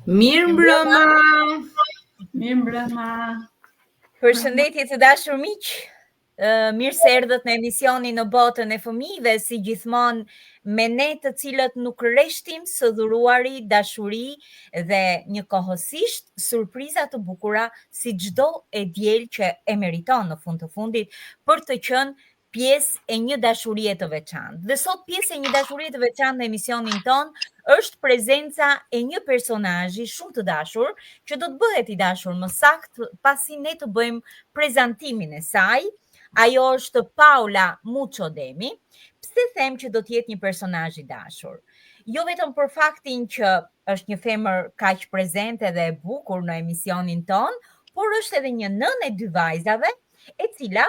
Mirëmbrëma. Mirëmbrëma. Përshëndetje të dashur miq. Mirë se erdhët në emisionin Në botën e fëmijëve, si gjithmonë me ne të cilët nuk rreshtim së dhuruari dashuri dhe njëkohësisht surpriza të bukura si çdo e diel që e meriton në fund të fundit për të qenë pjesë e një dashurie të veçantë. Dhe sot pjesë e një dashurie të veçantë në emisionin ton është prezenca e një personazhi shumë të dashur që do të bëhet i dashur më saktë pasi ne të bëjmë prezantimin e saj. Ajo është Paula Muçodemi. Pse them që do të jetë një personazh i dashur? Jo vetëm për faktin që është një femër kaq prezente dhe e bukur në emisionin ton, por është edhe një nënë e 2 vajzave, e cila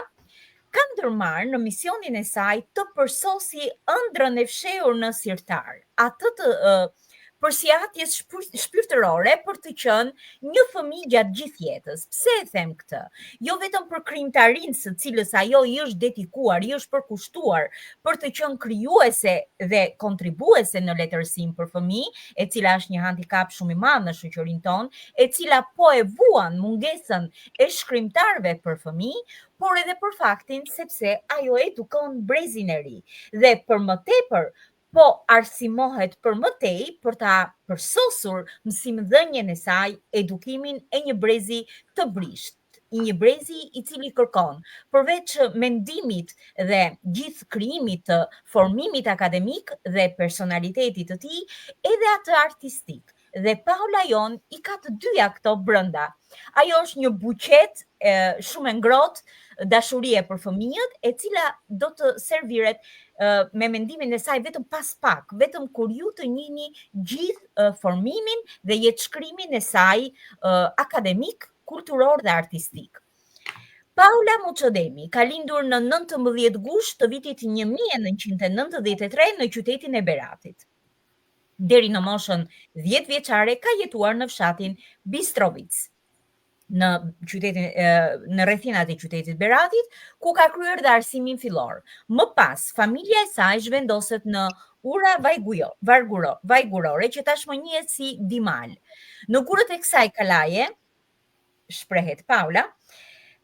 ka ndërmarrë në misionin e saj të përsosi ëndrrën e fshehur në sirtar, atë të përsiatjes shpirtërore për të qenë një fëmijë gjatë gjithë jetës. Pse e them këtë? Jo vetëm për krijimtarinë së cilës ajo i është dedikuar, i është përkushtuar për të qenë krijuese dhe kontribuese në letërsim për fëmijë, e cila është një handicap shumë i madh në shoqërinë tonë, e cila po e vuan mungesën e shkrimtarëve për fëmijë, por edhe për faktin sepse ajo edukon brezin e ri dhe për më tepër po arsimohet për më tej për ta përsosur mësimdhënien e saj, edukimin e një brezi të brisht, një brezi i cili kërkon përveç mendimit dhe gjithë krijimit të formimit akademik dhe personalitetit të tij, edhe atë artistik. Dhe Paula jon i ka të dyja këto brenda. Ajo është një buqet shumë e ngrohtë dashurie për fëmijët, e cila do të serviret me mendimin e saj vetëm pas pak, vetëm kur ju të njihni gjithë formimin dhe jetëshkrimin e saj akademik, kulturor dhe artistik. Paula Muçodemi ka lindur në 19 gusht të vitit 1993 në qytetin e Beratit. Deri në moshën 10 vjeçare ka jetuar në fshatin Bistrovic, në rrethinat e qytetit Beratit, ku ka kryer dhe arsimin fillor. Më pas, familja e saj zhvendoset në Ura Vajgurore, që tashmë njihet si Dimal. Në gurët e kësaj kalaje, shprehet Paula,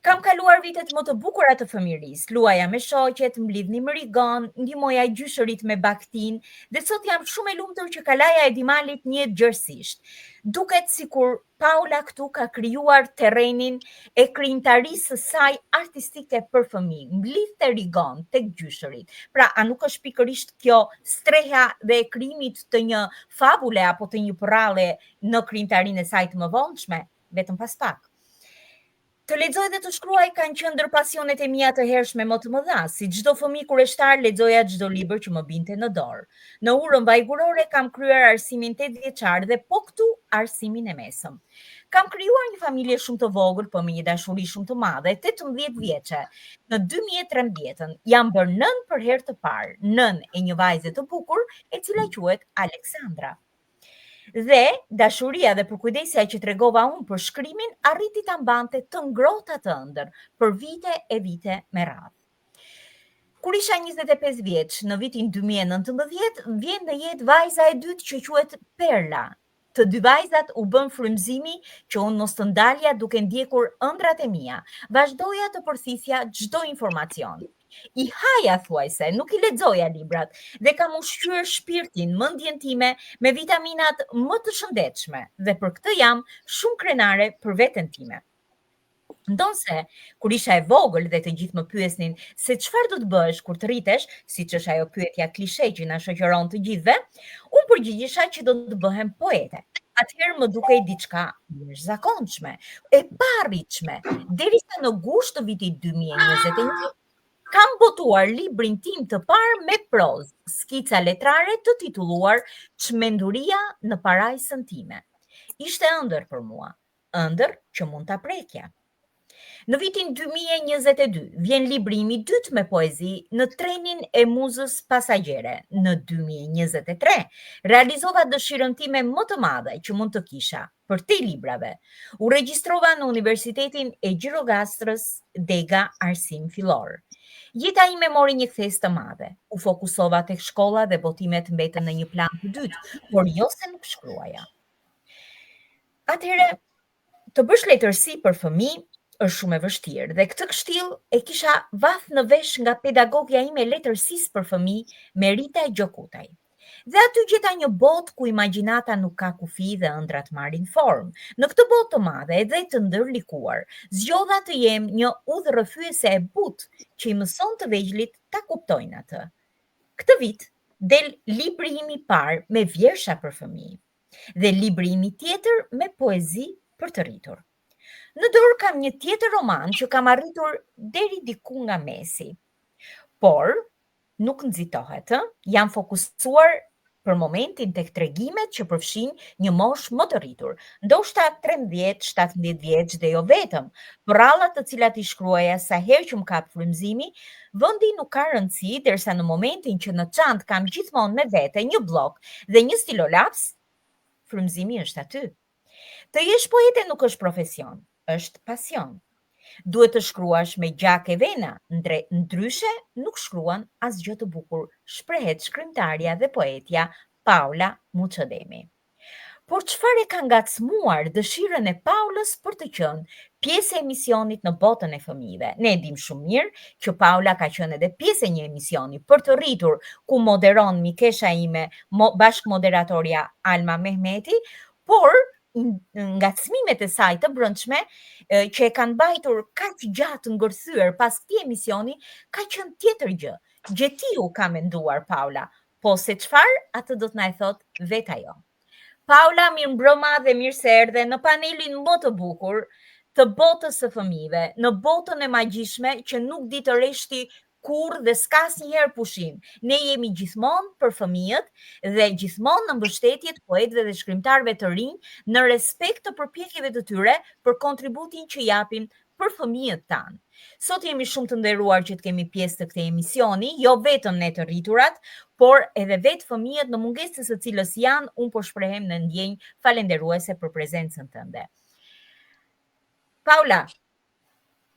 kam kaluar vitet më të bukura të fëmirisë, luaja me shoqet, mblidhni më rigon, ndihmoja gjyshërit me baktin, dhe sot jam shumë e lumtur që kalaja e Dimalit njihet gjërësisht. Duket sikur Paula këtu ka krijuar terrenin e krijimtarisë së saj artistike për fëmijë, mblidh të rigon tek gjyshërit. Pra, a nuk është pikërisht kjo streha dhe krijimit të një fabule apo të një porralle në krijimtarinë e saj të mëvonshme, vetëm pas pak. Të lexoj dhe të shkruaj kanë qenë ndër pasionet e mia të hershme më të mëdha, si çdo fëmijë kureshtar lexoja çdo libër që më binte në dorë. Në Urën Vajgurore kam kryer arsimin 8 vjeçar dhe po këtu arsimin e mesëm. Kam krijuar një familje shumë të vogël, po me një dashuri shumë të madhe, 18 vjeçe. Në 2013 jam bërë nën për herë të parë, nën e një vajze të bukur e cila quhet Aleksandra. Dhe dashuria dhe përkujdesja që tregova unë për shkrimin arriti ta mbante të ngrohtë të ëndër për vite e vite me radhë. Kur isha 25 vjeç, në vitin 2019, vjen në jetë vajza e dytë që quhet Perla. Të dy vajzat u bën frymëzimi që unë mos të ndalja duke ndjekur ëndrat e mia. Vazhdoja të përthithja çdo informacion. I haja thuajse, nuk i lexoja librat dhe kam ushqyer shpirtin, mendjen time me vitaminat më të shëndetshme dhe për këtë jam shumë krenare për veten time. Ndonse, kur isha e vogël dhe të gjithë më pyesnin se çfarë do të bësh kur të rritesh, siç është ajo pyetja klishe që na shoqëron të gjithëve, unë përgjigjesha që do të bëhem poete. atëherë më dukej diçka jashtëzakonshme, e parritshme. Derisa në gusht të vitit 2021 kam botuar librin tim të parë me prozë, skica letrare të titulluar Çmenduria në parajsën time. Ishte ëndër për mua, ëndër që mund ta prekja. Në vitin 2022 vjen libri im i dytë me poezi Në trenin e muzës pasagjere. Në 2023 realizova dëshirën time më të madhe që mund të kisha për te librave. U regjistrova në Universitetin e Gjirogastrës Dega Arsim Fillor. Jeta ime mori një kthes të madhe. U fokusova tek shkolla dhe botimet mbetën në një plan të dytë, por jo se nuk shkruaja. Atëherë, të bësh letërsi për fëmijë është shumë e vështirë dhe këtë kështill e kisha vath në vesh nga pedagogja ime e letërsisë për fëmijë Merita Gjokutaj. Dhe aty gjeta një botë ku imagjinata nuk ka kufi dhe ëndrat marrin formë. Në këtë botë të madhe dhe të ndërlikuar, zgjodha të jem një udhërrëfyese e butë që i mëson të vegjëlit ta kuptojnë atë. Këtë vit del libri im i parë me vjersha për fëmijë dhe libri im i tjetër me poezi për të rritur. Në dorë kam një tjetër roman që kam arritur deri diku nga mesi. Por nuk nxitohet, jam fokusuar për momentin tek tregimet që përfshin një moshë më të rritur, ndoshta 13-17 vjeç dhe jo vetëm. Prallat të cilat i shkruaja sa herë që më kap frymëzimi, vendi nuk ka rëndësi, derisa në momentin që në çantë kam gjithmonë me vete një blok dhe një stilolaps, frymëzimi është aty. Të jesh poete nuk është profesion, është pasion. Duhet të shkruash me gjak e vena, ndryshe nuk shkruan asgjë të bukur, shprehet shkrimtarja dhe poetja Paula Muçodemi. Por çfarë e ka ngacmuar dëshirën e Paulës për të qenë pjesë e emisionit në botën e fëmijëve? Ne e dim shumë mirë që Paula ka qenë edhe pjesë e një emisioni për të rritur, ku moderon mikesha ime, bashkëmoderatorja Alma Mehmeti, por ngacmimet e saj të brendshme që e kanë mbajtur kaq gjatë ngërthyer pas këtij emisioni ka qenë tjetër gjë. Gjetiu ka menduar Paula, po se çfarë atë do të na e thot vetë ajo. Paula, mirëmbrëma dhe mirë se erdhe në panelin më të bukur të botës së fëmijëve, në botën e magjishme që nuk di të rreshti kur dhe s'ka asnjëherë pushim. Ne jemi gjithmonë për fëmijët dhe gjithmonë në mbështetje të poetëve dhe shkrimtarëve të rinj në respekt të përpjekjeve të tyre për kontributin që japin për fëmijët tanë. Sot jemi shumë të nderuar që të kemi pjesë të këtij emisioni, jo vetëm ne të rriturat, por edhe vetë fëmijët në mungesë të së cilës janë, unë po shprehem në ndjenjë falenderuese për prezencën tënde. Paula,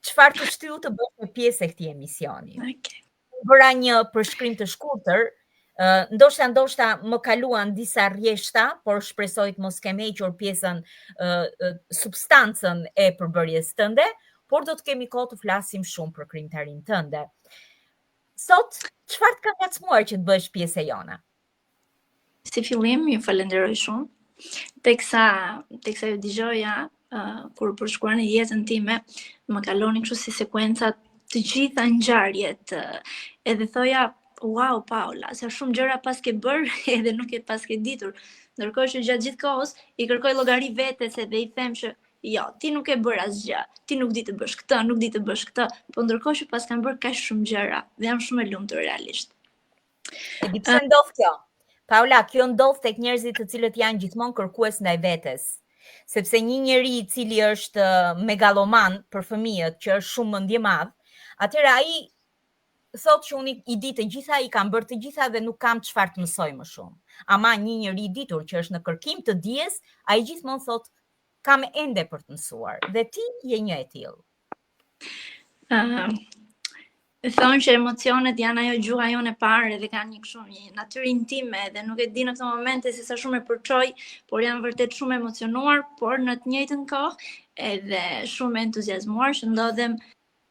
çfarë të shtyu të bësh pjesë e këtij emisioni? Okay. Bëra një përshkrim të shkurtër, ndoshta më kaluan disa rrjeshta, por shpresoj të mos kem hequr pjesën substancën e përbërjes tënde, por do të kemi kohë të flasim shumë për krijimtarinë tënde. Sot, çfarë të ka ngacmuar që të bësh pjesë e jona? Si fillim, ju falenderoj shumë. Teksa ju dëgjoja kur përshkruani jetën time, më kaloni kështu si sekuenca të gjitha ngjarjet, edhe thoja, wow, Paula, sa shumë gjëra pas ke bërë edhe nuk e pas ke ditur. Ndërkohë që gjatë gjithë kohës i kërkoj llogari vetes edhe i them që jo, ti nuk e bër asgjë, ti nuk di të bësh këtë, nuk di të bësh këtë, po ndërkohë që pas kam bërë kaq shumë gjëra dhe jam shumë e lumtur realisht. E di pse ndodh kjo? Paula, kjo ndodh tek njerëzit të cilët janë gjithmonë kërkues ndaj vetes. Sepse një njeri i cili është megaloman për fëmijët, që është shumë mendje madh, atëherë ai thotë që unë i di të gjitha, i kam bërë të gjitha dhe nuk kam çfarë të mësoj më shumë. Ama një njeri i ditur që është në kërkim të dijes, ai gjithmonë thotë kam ende për të mësuar, dhe ti je një e tillë. Thonë që emocionet janë ajo gjuha jone e parë dhe kanë një natyrë intime dhe nuk e di në këtë momente se sa shumë e përçoj, por jam vërtet shumë emocionuar, por në të njëjtën kohë edhe shumë entuziazmuar që ndodhem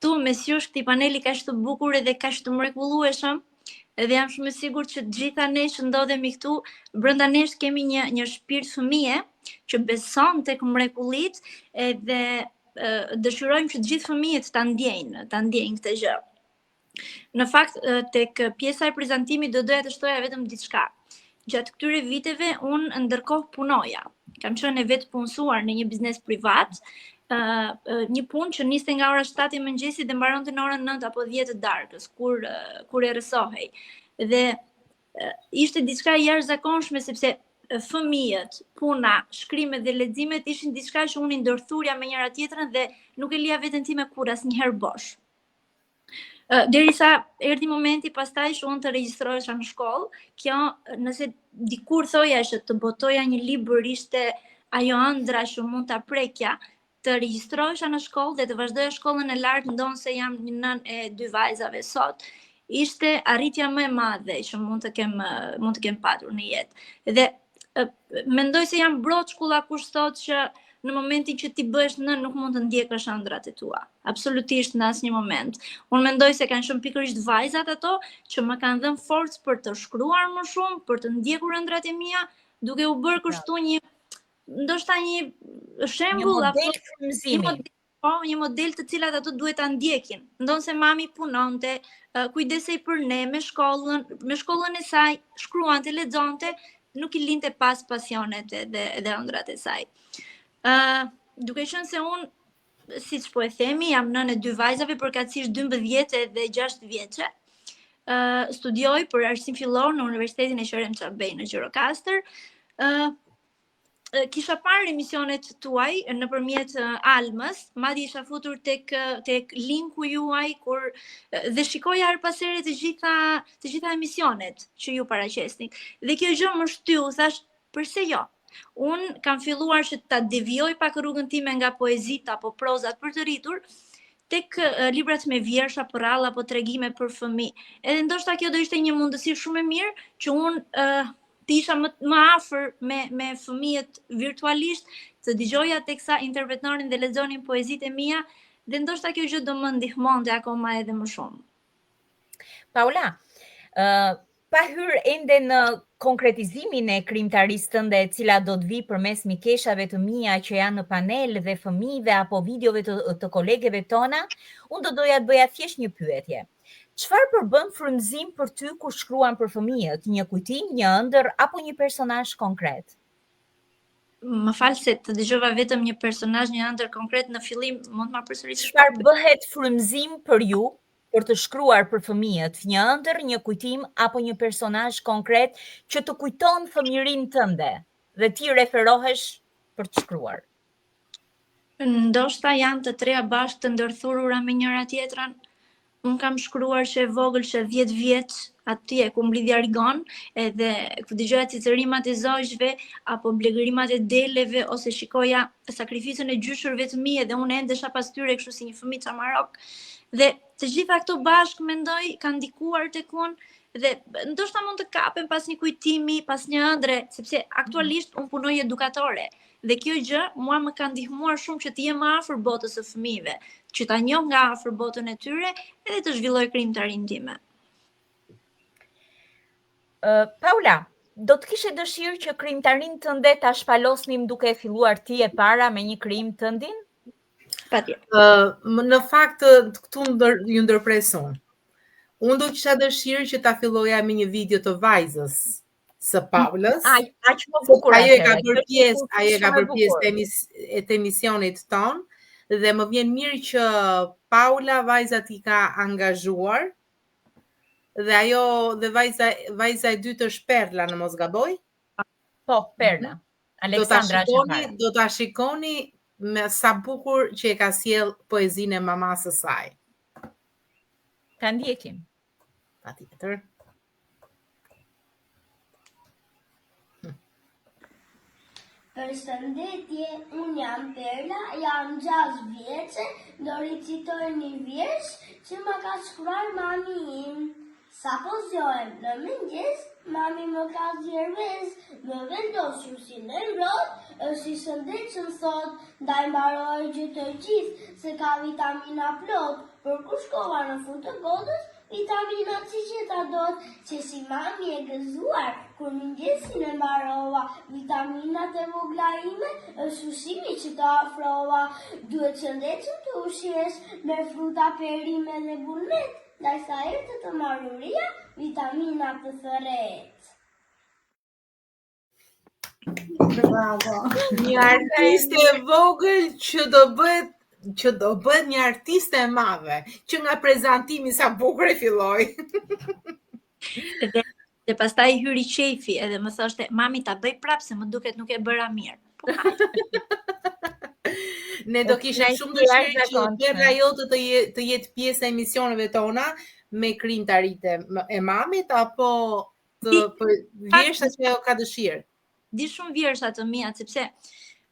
tu mes jush këtij paneli kaq të bukur edhe kaq të mrekullueshëm. Edhe jam shumë e sigurt që gjitha ne që ndodhemi këtu, brenda nesh kemi një shpirt fëmije që beson tek mrekullit edhe dëshirojmë që të gjithë fëmijët ta ndjejnë këtë gjë. Në fakt, tek pjesa e prezantimit do doja të shtoja vetëm diçka. Gjatë këtyre viteve unë ndërkohë punoja. kam qenë e vetë punësuar në një biznes privat, një punë që niste nga ora 7 e mëngjesit dhe mbaronte në orën 9 apo 10 të darkës, kur e rësohej. Dhe ishte diçka jashtëzakonshme sepse fëmijët, puna, shkrimet dhe leximet ishin diçka që unë i ndërthurja me njëra tjetrën dhe nuk e lija veten time kur asnjëherë bosh. Derisa erdhi momenti pastaj që unë të regjistrohesha në shkollë, kjo nëse dikur thoja që të botoja një libër ishte ajo ëndra që mund ta prekja, të regjistrohesha në shkollë dhe të vazhdoja shkollën e lartë ndonse jam një nën e 2 vajzave sot, ishte arritja më e madhe që mund të kem patur në jetë. Dhe mendoj se jam broçkulla kush thot që në momentin që ti bëhesh nën nuk mund të ndjekësh ëndrat e tua. Absolutisht në asnjë moment. Unë mendoj se kanë qenë pikërisht vajzat ato që më kanë dhënë forcë për të shkruar më shumë, për të ndjekur ëndrat e mia, duke u bërë kështu ndoshta një shembull apo një model frymëzimi. Një model të cilat ato duhet ta ndjekin. Ndonse mami punonte, kujdesej për ne me shkollën e saj, shkruante, lexonte, nuk i linte pas pasionet dhe ëndrat e saj. Duke qenë se unë, siç po e themi, jam nënë e 2 vajzave, përkatësisht 12 dhe 6 vjeçe. Studioj për arsim fillor në Universitetin e Qerem Çabej në Gjirokastër. Kisha parë emisionet tuaj nëpërmjet Almës, madje isha futur tek linku juaj dhe shikoja her pas here të gjitha emisionet që ju paraqesni. Dhe kjo gjë më shtyu, thash, pse jo? Unë kam filluar që ta devijoj pak rrugën time nga poezita apo prozat për të rritur tek librat me vjersha, porralla apo tregime për fëmijë. Edhe ndoshta kjo do ishte një mundësi shumë e mirë që unë të isha më afër me fëmijët virtualisht, të dëgjoja teksa interpretonin dhe lexonin poezitë e mia, dhe ndoshta kjo gjë do më ndihmonte akoma edhe më shumë. Paula, pa hyrë ende në konkretizimin e krijimtarisë tënde, e cila do të vi përmes mikeshave të mia që janë në panel dhe fëmijëve apo videove të kolegeve tona, unë do doja të bëja thjesht një pyetje. Çfarë përbën frymëzim për ty kur shkruan për fëmijët, një kujtim, një ëndër apo një personazh konkret? Më fal se të dëgjova vetëm një personazh, një ëndër konkret në fillim, mund ta përsërisësh? Çfarë bëhet frymëzim për ju për të shkruar për fëmijët, një ëndër, një kujtim apo një personazh konkret që të kujton fëmijërinë tënde dhe ti referohesh për të shkruar? Ndoshta janë të treja bashkë të ndërthurura me njëra tjetrën. Unë kam shkruar që e vogël që 10 vjeç atje ku mblidhja rigon, edhe ku dëgjoja cicërimat e zogjdve apo blegërimat e deleve ose shikoja sakrificën e gjyshërve të mi dhe unë endesha pas tyre kështu si një fëmijë çamarok. Dhe të gjitha këto bashkë mendoj kanë ndikuar tek unë dhe ndoshta mund të kapen pas një kujtimi, pas një ëndre, sepse aktualisht unë punoj edukatore. Dhe kjo gjë mua më ka ndihmuar shumë që të jem më afër botës së fëmijëve, që ta njoh nga afër botën e tyre edhe të zhvilloj krijimtarinë time. Paula, do të kishe dëshirë që krijimtarinë tënde ta shpalosnim duke filluar ti e para me një krijim tëndin? Patjetër. Në fakt këtu ju ndërpresun. Unë do kisha dëshirë që ta filloja me një video të vajzës së Paulës. Aq më bukur. Ajo e ka bërë pjesë të emisionit ton dhe më vjen mirë që Paula vajza ti ka angazhuar dhe ajo dhe vajza e dytë është Perla, në mos gaboj. Po, Perla. Aleksandra Shahara. Do ta shikoni me sa bukur që e ka sjell poezinë e mamasë së saj. Ta ndjekim. Patjetër. Përshëndetje, unë jam Perla, jam 6 vjeçe, do recitoj një vjersh që më ka shkruar mami im. Sa po zgjohem në mëngjes, mami më ka zgjerves, më vendosur si në ngrot, është i shëndetshëm sot, ndaj mbaroj gjithë të gjithë, se ka vitamina plot, për kur shkova në fund të botës, vitaminat si që ta dot, që si mami e gëzuar, kur mëngjesin e mbarova, vitaminat e vogla ime, është ushqimi që të afrova, duhet shëndetshëm të ushqesh, me fruta, perime dhe burnet, ndaj sa ertë të maruria, vitaminat të thërret. Bravo. Një artiste e vogël që do bëhet një artiste e madhe, që nga prezantimi sa bukur e filloi. Dhe pastaj hyri qefi edhe më thoshte, mami ta bëj prapë se më duket nuk e bëra mirë. Po hajde. Ne do kishim shumë dëshirë që Perla jote të jetë pjesë e emisioneve tona me krijtaritë e mamit apo për vjershat që ajo ka dëshirë. Di shumë vjersha të mia sepse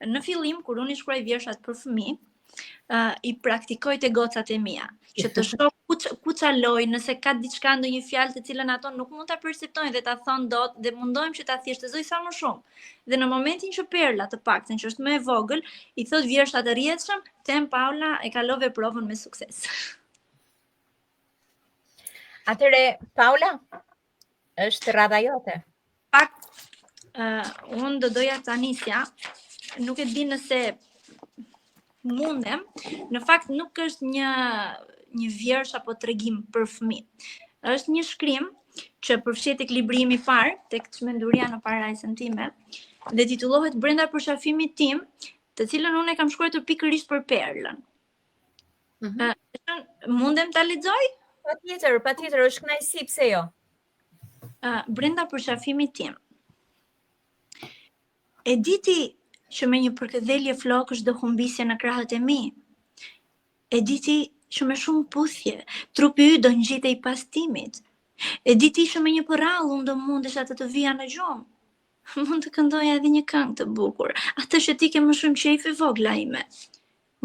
në fillim kur unë i shkruaj vjershat për fëmijë, i praktikoj te gocat e mia, që të shoh ku çaloj, nëse ka diçka ndonjë fjalë të cilën ato nuk mund ta perceptojnë dhe ta thonë dot dhe mundohem që ta thjeshtëzoj sa më shumë. Dhe në momentin që Perla të paktën që është më e vogël, i thot vjersha të rrjedhshëm, tem Paula e kalove provën me sukses. Atëre, Paula, është radha jote. Pak, unë do doja ta nisja, nuk e di nëse mundem, në fakt nuk është një vjersh apo tregim për fëmijë. Është një shkrim që përfshihet tek librimi i parë, tek çmenduria në parajsën time, dhe titullohet Brenda përshafimit tim, të cilën unë e kam shkruar pikërisht për Perlën. Mundem ta lexoj? Patjetër, është kënaqësi, pse jo? Brenda përshafimit tim. E diti që me një përkëdhelje flokësh do humbisje në krahët e mi. E diti që me shumë puthje, trupi y do ngjitej pas timit. E diti që me një përrall unë do mundesha të vija në gjumë. Mund të këndoja edhe një këngë të bukur, atë që ti ke më shumë qejf e vogla ime.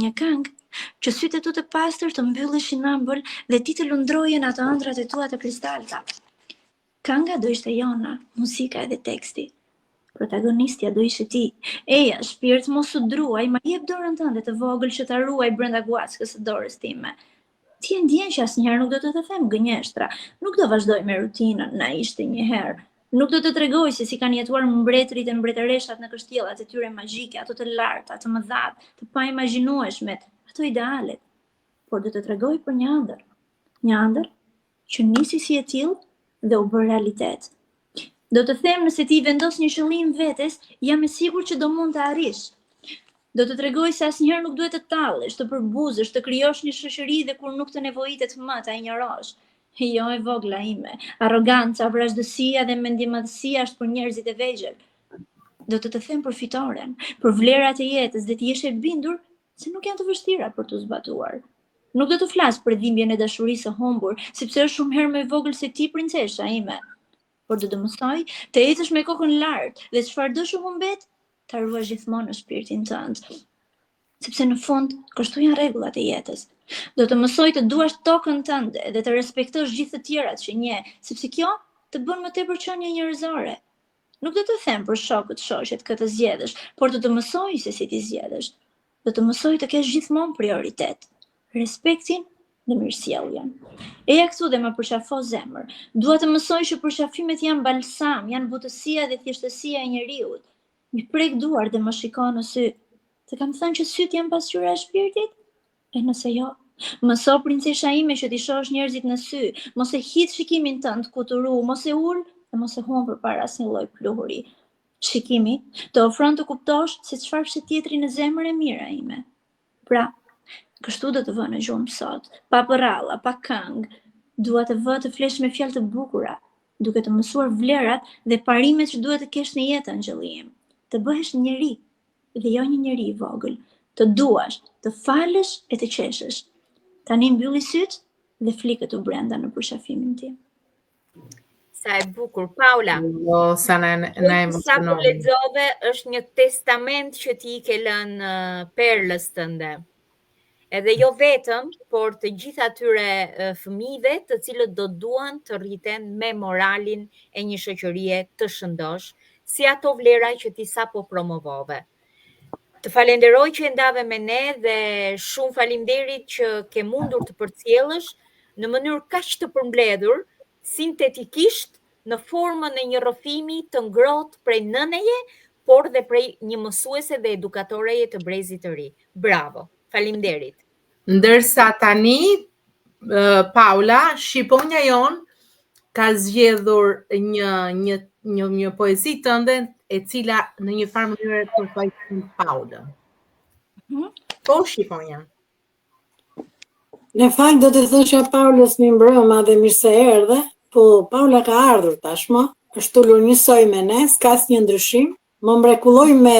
Një këngë që sytë e tu të pastër të mbylleshin ëmbël dhe ti të lundroje në ato ëndrat e tua të kristalta. Kënga do ishte jona, muzika edhe teksti. Protagonistja do ishe ti. Eja, shpirt mos u druaj, ma jep dorën tënde të vogël që ta ruaj brenda guackës së dorës time. Ti e ndjen që asnjëherë nuk do të them gënjeshtra, nuk do vazhdoj me rutinën, na ishte një herë. Nuk do të tregoj se si kanë jetuar mbretërit e mbretëreshat në kështjellat e tyre magjike, ato të larta, të mëdhat, të paimagjinueshmet, ato idealet. Por do të tregoj për një ëndër që nisi si e tillë dhe u bë realitet. Do të them nëse ti vendos një qëllim vetes, jam e sigurt që do mund të arrish. Do të tregoj se asnjëherë nuk duhet të tallesh, të përbuzësh, të krijosh një shoqëri dhe kur nuk të nevojitet më ta injorosh. Jo e vogla ime, arroganca, vrazhdësia dhe mendimadhësia është për njerëzit e vegjël. Do të them për fitoren, për vlerat e jetës dhe të jesh e bindur se nuk janë të vështira për të zbatuar. Nuk do të flas për dhimbjen e dashurisë së humbur, sepse është shumë herë më e vogël se ti, princesha ime. Por do të mësoj të ecësh me kokën lart dhe çfarë do të humbet, ta ruash gjithmonë në shpirtin tënd. Sepse në fund kështu janë rregullat e jetës. Do të mësoj të duash tokën tënde dhe të respektosh gjithë të tjerat që njeh, sepse kjo të bën më tepër qenie njerëzore. Nuk do të them për shokët, shoqet këtë zgjedhësh, por do të mësoj se si ti zgjedhësh. Do të mësoj të kesh gjithmonë prioritet, respektin dhe mirësjelljen. Eja këtu dhe më përqafo zemër. Dua të mësoj që përqafimet janë balsam, janë butësia dhe thjeshtësia e njeriut. Mi prek duar dhe më shiko në sy. Të kam thënë që syt janë pasqyra e shpirtit? E nëse jo, mëso princesha ime që t'i shohësh njerëzit në sy, mos e hidh shikimin tënd kuturu, mos e ul dhe mos e humb përpara asnjë lloj pluhuri. Shikimi të ofron të kuptosh se çfarë fshet tjetri në zemër e mira ime. Pra, kështu do të vë në gjumë sot, pa përralla, pa këngë. Dua të vë të flesh me fjalë të bukura, duke të mësuar vlerat dhe parimet që duhet të kesh në jetë, Angjëlli im. Të bëhesh njeri, dhe jo një njeri i vogël. Të duash, të falësh e të qeshësh. Tani mbylli syt dhe flikët u brenda në përshafimin tim. Sa e bukur, Paula. Sa na emocionon. Sa po lexove është një testament që ti ke lënë Perlës tënde. Edhe jo vetëm, por të gjithë atyre fëmijëve të cilët do duan të rriten me moralin e një shoqërie të shëndosh, si ato vlera që ti sapo promovove. Të falenderoj që e ndave me ne dhe shumë faleminderit që ke mundur të përcjellësh në mënyrë kaq të përmbledhur, sintetikisht në formën e një rrëfimi të ngrohtë prej nëneje, por dhe prej një mësuese dhe edukatoreje të brezit të ri. Bravo, faleminderit. Ndërsa tani, Paula, shqiponja jon ka zgjedhur një një poezi tënde e cila në një farë mënyrë përfaqëson Paulën. Po shqiponja. Në fakt do të thosha Paulës mi mbrëma dhe mirë se erdhe, po Paula ka ardhur tashmë, është ullur njësoj me ne, s'ka asnjë ndryshim, më mrekulloj me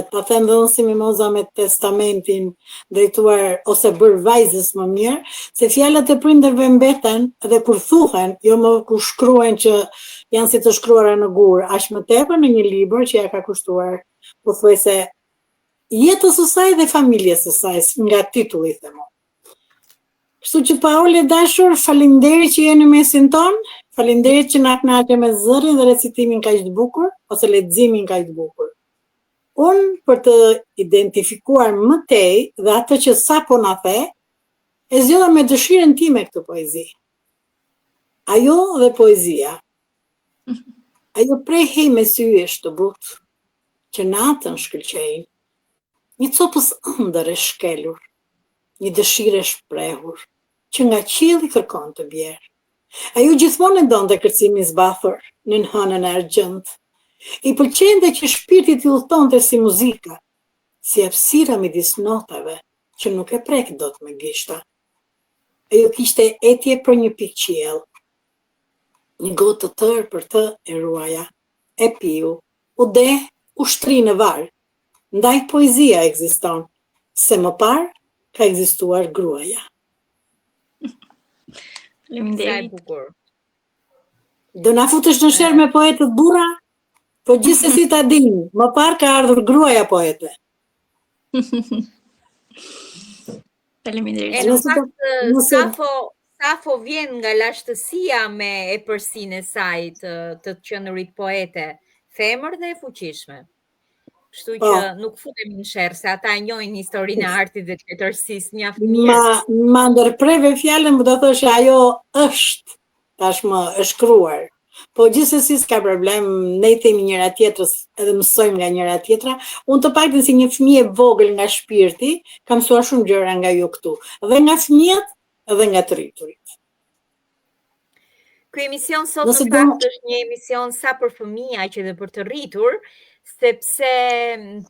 ta them dhe unë si mimoza me testamentin drejtuar ose bërë vajzës më mirë, se fjalët e prindërve mbeten dhe kur thuhen, jo më kur shkruhen që janë si të shkruara në gur, aq më tepër në një libër që ja ka kushtuar pothuajse jetës së saj dhe familjes së saj, nga titulli themo. Kështu që Paule dashur, faleminderit që je në mesin ton, faleminderit që na kënaqe me zërin dhe recitimin kaq të bukur ose leximin kaq të bukur. Unë për të identifikuar më tej dhe atë që sapo na the, e zgjodha me dëshirën time këtë poezi. Ajo dhe poezia. Ajo prehej me syjesh të butë, që natën shkëlqejnë, një copës ëndër e shkelur, një dëshirë e shprehur, që nga qielli kërkon të bjerë. Ajo gjithmonë e donte kërcimin zbathur në hënën e argjend. I pëlqente që shpirti t'i udhëtonte si muzika, si hapësira midis notave që nuk e prek dot me gishta. Ajo kishte etje për një pikë qiell. Një gotë të tërë për të e ruaja, e piu, u de, u shtri në varë. Ndaj poezia ekziston, se më parë ka ekzistuar gruaja. Faleminderit. Bukur. Do na futesh në sherr me poetët burra? Po gjithsesi ta dini, më parë ka ardhur gruaja poete. Faleminderit. E në fakt, Safo vjen nga lashtësia me e përsinë e saj të qenurit poete, femër dhe e fuqishme. Kështu që nuk futemi në sherr, se ata e njohin historinë e artit dhe të letërsisë mjaft mirë. Ma ndërpreve fjalën, më do thosh ajo është tashmë e shkruar. Po gjithsesi s'ka problem, ne i themi njëra tjetrës, edhe mësojmë nga njëra tjetra. Unë të paktën si një fëmijë vogël nga shpirti, kam mësuar shumë gjëra nga ju këtu, dhe nga fëmijët dhe nga të rriturit. Ky emision sot në fakt është një emision sa për fëmija që dhe për të rritur, sepse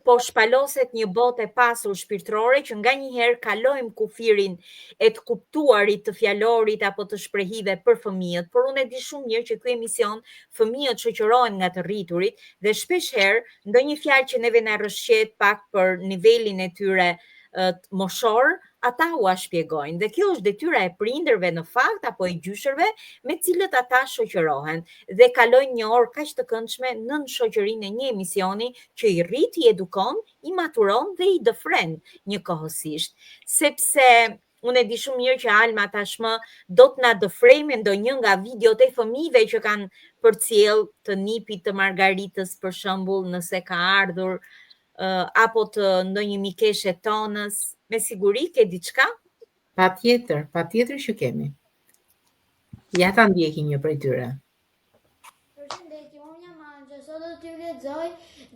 po shpaloset një botë e pasur shpirtërore që nga njëherë kalojmë kufirin e të kuptuarit të fjalorit apo të shprehive për fëmijët, por unë e di shumë mirë që ky emision fëmijët shoqërohen nga të rriturit dhe shpeshherë ndonjë fjalë që neve na rrëshqet pak për nivelin e tyre moshor, ata u shpjegojnë. Dhe kjo është detyra e prindërve në fakt apo e gjyshërve me cilët ata shoqërohen dhe kalojnë një orë kaq të këndshme nën shoqërinë e një emisioni që i rrit, i edukon, i maturon dhe i dëfren njëkohësisht. Sepse unë e di shumë mirë që Alma tashmë do të na dëfrej me ndonjë nga videot e fëmijëve që kanë përcjell të nipit të Margaritës për shembull, nëse ka ardhur apo të ndonjë mikeshe tonës, me siguri ke diçka? Patjetër që kemi. Ja ta ndjeki një prej tyre. Përshëndetje, unë jam Angja, sot do t'ju lexoj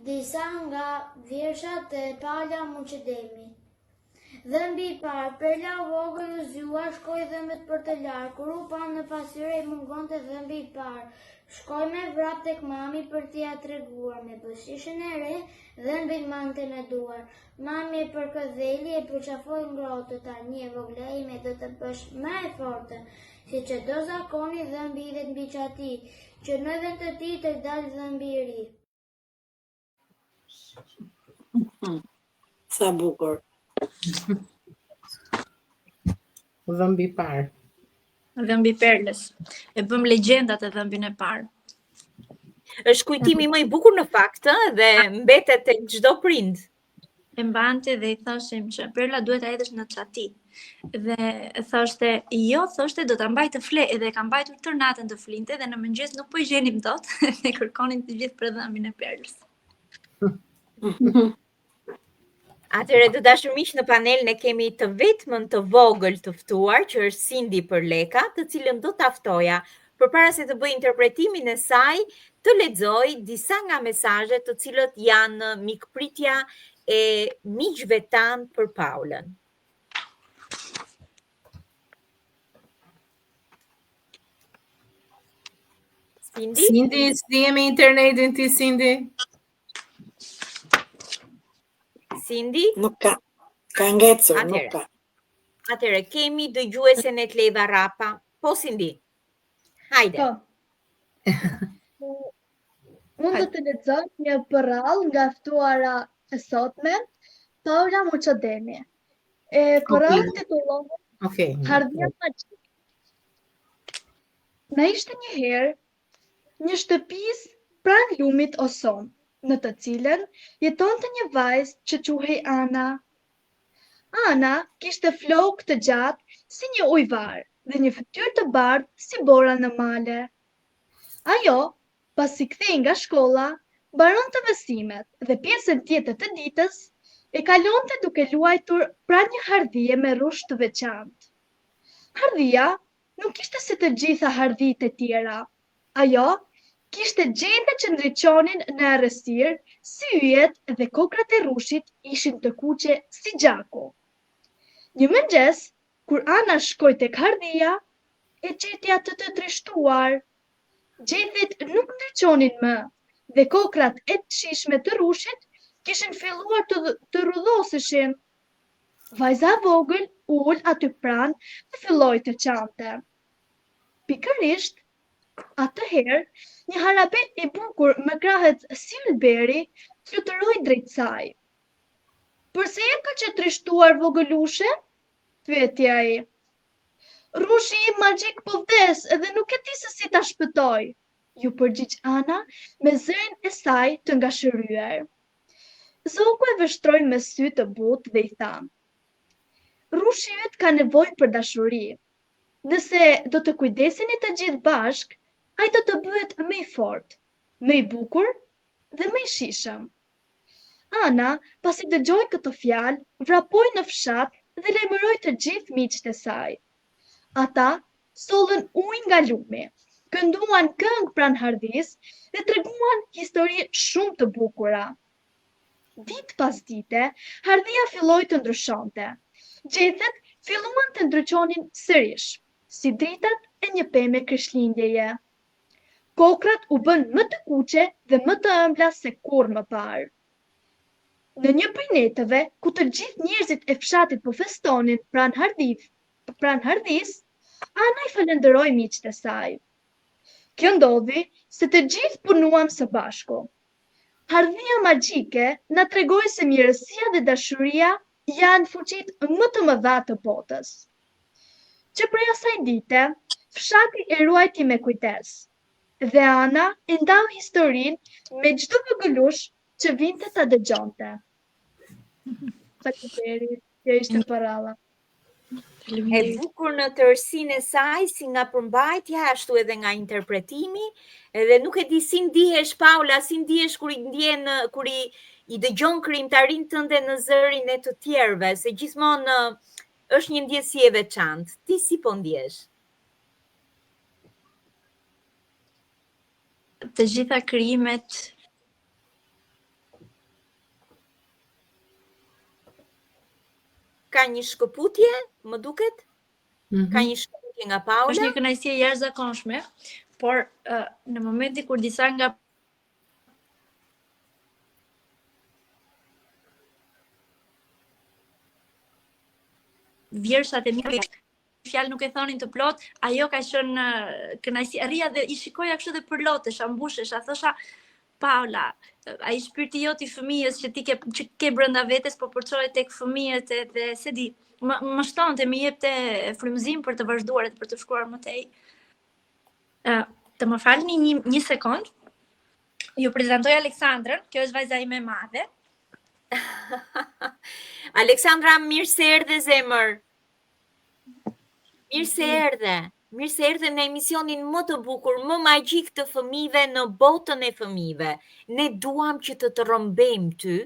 disa nga vjershat e Paula Muqedemi. Dhëmbi i parë, perla vogël u zgjua, shkoi dhëmbët për të larë, kur u pa në pasyrë i mungonte dhëmbi i parë. Shkoi me vrap tek mami për t'ia treguar, me bëshishën e re, dhëmbin mante në duar. Mami e përkëdheli e përqafoi ngrohtë, tani e vogla ime do të bësh më e fortë, si që do zakoni dhëmbi dhe mbi qati, që në vend të ti të dalë dhëmbi i ri. Sa bukur. Dhëmbi i parë. Dhëmbi perlës. E bëm legjendat e dhëmbin e parë. Është kujtimi më i bukur në fakt, dhe mbetet tek çdo prind. E mbante dhe i thoshim që perla duhet ta hedhësh në çati. Dhe thoshte, jo, thoshte do ta mbaj të fle, dhe ka mbajtur tër natën të flinte dhe në mëngjes nuk po i gjenim dot dhe kërkonin të gjithë për dhëmbin e perlës. Atëherë të dashur miq, në panel ne kemi të vetmën të vogël të ftuar, që është Cindy Përleka, të cilën do ta ftoja përpara se të bëj interpretimin e saj, të lexoj disa nga mesazhet të cilët janë mikpritja e miqve tan për Paulën. Cindy, si jemi internetin ti, Cindy? Cindy? Nuk ka. Ka ngecur, nuk ka. Atëre, kemi dëgjuesen e Kleva Rapa. Po, Cindy? Hajde. Unë do të lexoj një përrall nga ftuara e sotme, Paula Muçodemi. Përralli titullohet Hardhia magjike. Na ishte një herë një shtëpis pranë lumit Oson, në të cilën jetonte një vajzë që quhej Ana. Ana kishte flokë të gjatë si një ujvar dhe një fytyrë të bardhë si bora në male. Ajo, pasi kthehej nga shkolla, mbaronte mësimet dhe pjesën tjetër të ditës e kalonte duke luajtur pranë një hardhie me rrush të veçantë. Hardhia nuk ishte si të gjitha hardhitë e tjera. Ajo kishte gjende që ndriçonin në errësirë, si yjet dhe kokrat e rrushit ishin të kuqe si gjaku. Një mëngjes, kur Ana shkoi tek hardhia, e gjeti atë të trishtuar. Gjethet nuk ndriçonin më dhe kokrat e të shishme të rrushit kishin filluar të rrudhoseshin. Vajza e vogël ul aty pranë dhe filloi të qante. Pikërisht, atëherë, një harabet i bukur me krahet si ylberi fluturoi drejt saj. "Përse je kaq e trishtuar, vogëlushe?" pyeti ai. "Rrushi im magjik po vdes dhe nuk e di se si ta shpëtoj", ju përgjigj Ana me zërin e saj të ngashëryer. Zoku e vështroi me sy të butë dhe i tha: "Rrushi yt ka nevojë për dashuri. Nëse do të kujdeseni të gjithë bashk, ai do të bëhet më i fortë, më i bukur dhe më i shishëm." Ana, pasi dëgjoi këtë fjalë, vrapoi në fshat dhe lajmëroi të gjithë miqtë e saj. Ata sollën ujë nga lumi, kënduan këngë pranë hardhisë dhe treguan histori shumë të bukura. Ditë pas dite, hardhia filloi të ndryshonte. Gjethet filluan të ndriçonin sërish, si dritat e një peme krishtlindjeje. Kokrat u bën më të kuqe dhe më të ëmbla se kurrë më parë. Në një prej netëve, ku të gjithë njerëzit e fshatit po festonin pranë hardhisë, Ana i falenderoi miqtë e saj. Kjo ndodhi se të gjithë punuam së bashku. Hardhia magjike na tregoi se mirësia dhe dashuria janë fuqitë më të mëdha të botës. Që prej asaj dite, fshati e ruajti me kujdes, dhe Ana e ndau historinë me çdo vogëlush që vinte ta dëgjonte. Faleminderit, kjo ishte përralla. E bukur në tërësinë e saj, si nga përmbajtja, ashtu edhe nga interpretimi, edhe nuk e di si ndihesh, Paula, si ndihesh kur i dëgjon krijimtarinë tënde në zërin e të tjerëve, se gjithmonë është një ndjesi e veçantë. Ti si po ndjesh? Të gjitha krijimet ka një shkëputje, më duket? Ka një shkëputje nga Paula? Është një kënaqësi e jashtëzakonshme, por në momentin kur disa nga vjershat e mia fjalë nuk e thonin të plot, ajo ka qenë kënaqësi. Arria dhe i shikoja kështu dhe përlotesha, mbushesha, thosha Paula, ai shpirti jot i fëmijës që ti ke brenda vetes, po përçohet tek fëmijët edhe se di, më shtonte, më jepte frymëzim për të vazhduar dhe për të shkuar më tej. Të më falni një sekond. Ju prezantoj Aleksandrën, kjo është vajza ime e madhe. Aleksandra, mirë se erdhe zemër. Mirë se erdhe. Mirë se erdhe në emisionin më të bukur, më magjik të fëmijëve në botën e fëmijëve. Ne duam që të rrëmbejmë ty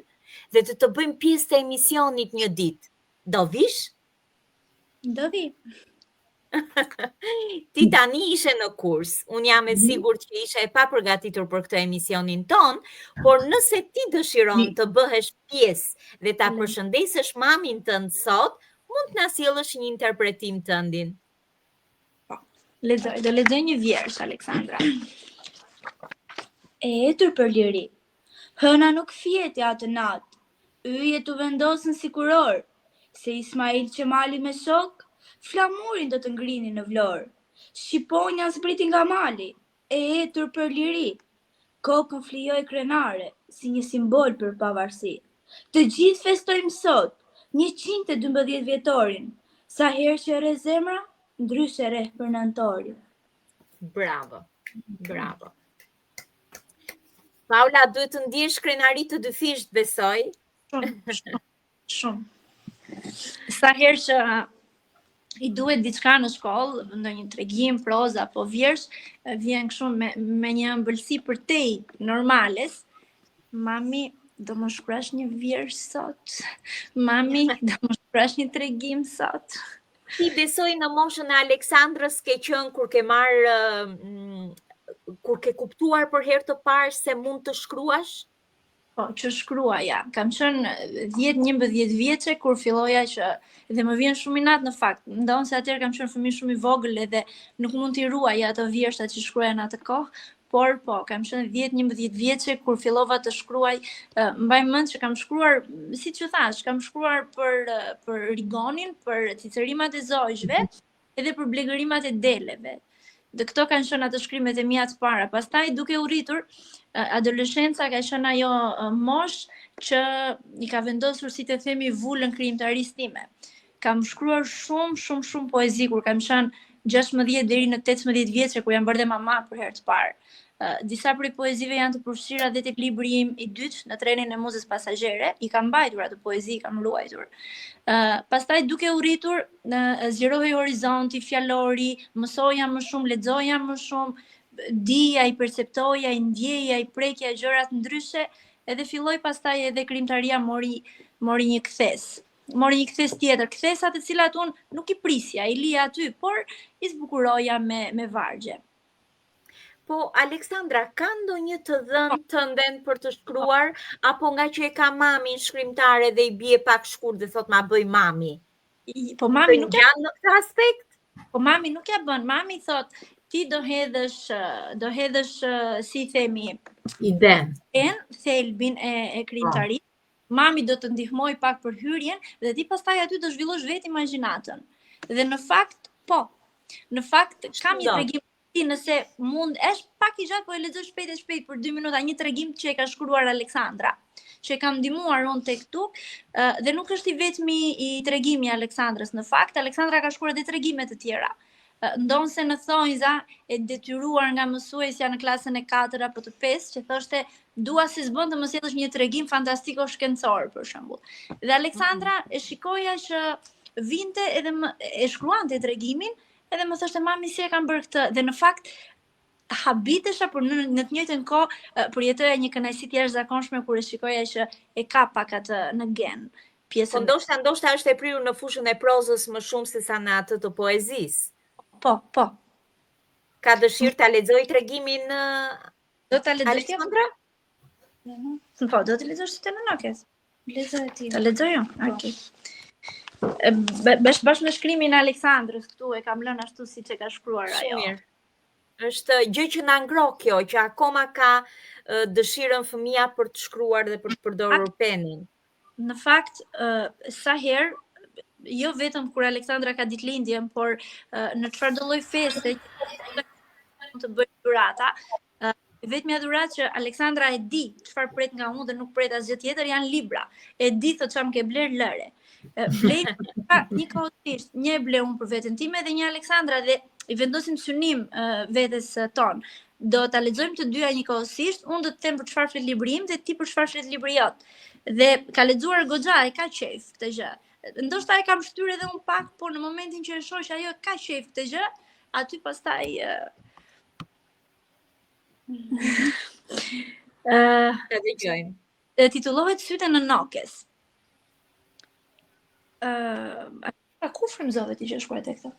dhe të bëjmë pjesë të emisionit një ditë. Do vish? Do vi. Ti tani ishe në kurs, unë jam e sigurt që ishe e papërgatitur për këtë emisionin ton, por nëse ti dëshiron të bëhesh pjesë dhe ta përshëndesësh mamin tënd sot, mund të na sjellësh një interpretim tëndin. Do lexoj një vjersh, Aleksandra. e etur për liri. Hëna nuk fjeti atë natë, yje të vendosën si kuror, se Ismail Qemali me shok, flamurin do të ngrini në vlorë. Shqiponja zbriti nga mali, e etur për liri. Kokën flijoj krenare, si një simbol për pavarësi. Të gjithë festojmë sot, 112 vjetorin, sa herë që re zemra, ndryshe re për nëntorin. Bravo, bravo. Paula, duhet të ndjesh krenari të dyfisht, besoj. Shumë. Sa herë që i duhet diçka në shkollë, ndonjë tregim, proza apo vjersh, vjen kështu me një ëmbëlsi për tej normales. Mami, do më shkruash një vjersh sot. Mami, do më shkruash një tregim sot. Ti besoj në moshën e Aleksandrës ke qenë kur ke marrë kur ke kuptuar për herë të parë se mund të shkruash? Po, që shkruaja. Kam qenë 10-11 vjeçe kur filloja që dhe më vjen shumë inat në fakt. Ndonë se atëherë kam qenë fëmijë shumë i vogël edhe nuk mund t'i ruaj ato vjershtat që shkruaja në atë kohë, por po, kam qenë 10-11 vjeçe kur fillova të shkruaj. Mbaj mend që kam shkruar, siç u thash, kam shkruar për Rigonin, për cicerimat e zojshve, edhe për blegërimat e deleve. Dhe këto kanë qenë ato shkrimet e mia të para. Pastaj duke u rritur, adoleshenca ka qenë ajo mosh që i ka vendosur, si të themi, vulën krijimtarisë time. Kam shkruar shumë poezi kur kam qenë 16 deri në 18 vjeçe, kur jam bërë dhe mama për herë të parë. Disa prej poezive janë të përfshira dhe tek libri im i dytë, Në trenin e muzës pasazhere, i kam mbajtur atë poezi, i kam ruajtur. Pastaj duke u rritur, zgjerohej horizonti, fjalori, mësoja më shumë, lexoja më shumë, dija, i perceptoja, i ndjeja, i prekja gjërat ndryshe, edhe filloi pastaj edhe krijimtaria mori një kthes. Mori një kthes tjetër, kthesa të cilat unë nuk i prisja, i lija aty, por i zbukuroja me vargje. Po, Aleksandra, ka ndonjë të dhënë të nden për të shkruar, apo nga që e ka mamin shkrimtare dhe i bie pak shkurt dhe thot ma bëj mami? Po mami nuk ja në këtë aspekt? Po mami nuk ja bën, mami thot ti do hedhësh si themi thelbin e krijimtarisë. Mami do të ndihmoj pak për hyrjen dhe ti pastaj aty do zhvillosh vetë imagjinatën. Dhe në fakt, kam një tregim nëse mund, është pak i gjatë, po e lexoj shpejt për 2 minuta, një tregim që e ka shkruar Aleksandra, që e kam ndihmuar unë tek këtu, dhe nuk është i vetmi i tregimi i Aleksandrës. Në fakt, Aleksandra ka shkruar edhe tregime të tjera. Ndonse në thonjza e detyruar nga mësuesja në klasën e 4 apo të 5, që thoshte dua si s'bën të më sjellësh një tregim fantastiko shkencor për shembull. Dhe Aleksandra e shikoja që vinte edhe e shkruante tregimin, edhe më thoshte mami si e kam bërë këtë, dhe në fakt habitesha, por në të njëjtën kohë përjetoja një kënaqësi të jashtëzakonshme kur e shikoja që e ka pak atë në gen. Pjesën. Po ndoshta është e prirur në fushën e prozës më shumë se sa në atë të poezisë. Po. Ka dëshirë ta lexoj tregimin do ta lexoj Aleksandra? Po, do të lexosh ti në nokes. Lexoj ti. Ta lexoj unë. Okej. Bashkë me shkrimin e Aleksandrës këtu e kam lënë ashtu siç e ka shkruar ajo. Mirë. Është gjë që na ngro kjo, që akoma ka dëshirën fëmia për të shkruar dhe për të përdorur penin. Në fakt, sa herë, jo vetëm kur Aleksandra ka ditëlindjen, por në çfarëdo lloj feste të bëj dhurata, vetmja dhuratë që Aleksandra e di çfarë pret nga unë dhe nuk pret asgjë tjetër janë libra. E di thot çam ke bler lëre. Blej një kohësisht, një e blej unë për veten time dhe një Aleksandra dhe i vendosim synim vetes ton. Do ta lexojmë të dyja një kohësisht, unë do të them për çfarë flet libri im dhe ti për çfarë flet libri jot. Dhe ka lexuar goxha, e ka qejf këtë gjë. Ndoshta e kam shtyr edhe unë pak, por në momentin që e shoh që ajo ka qejf këtë gjë, aty pastaj Ta dëgjojmë. Titullohet Syte në nokes. Ku frymëzove ti që shkruaj tek këtë?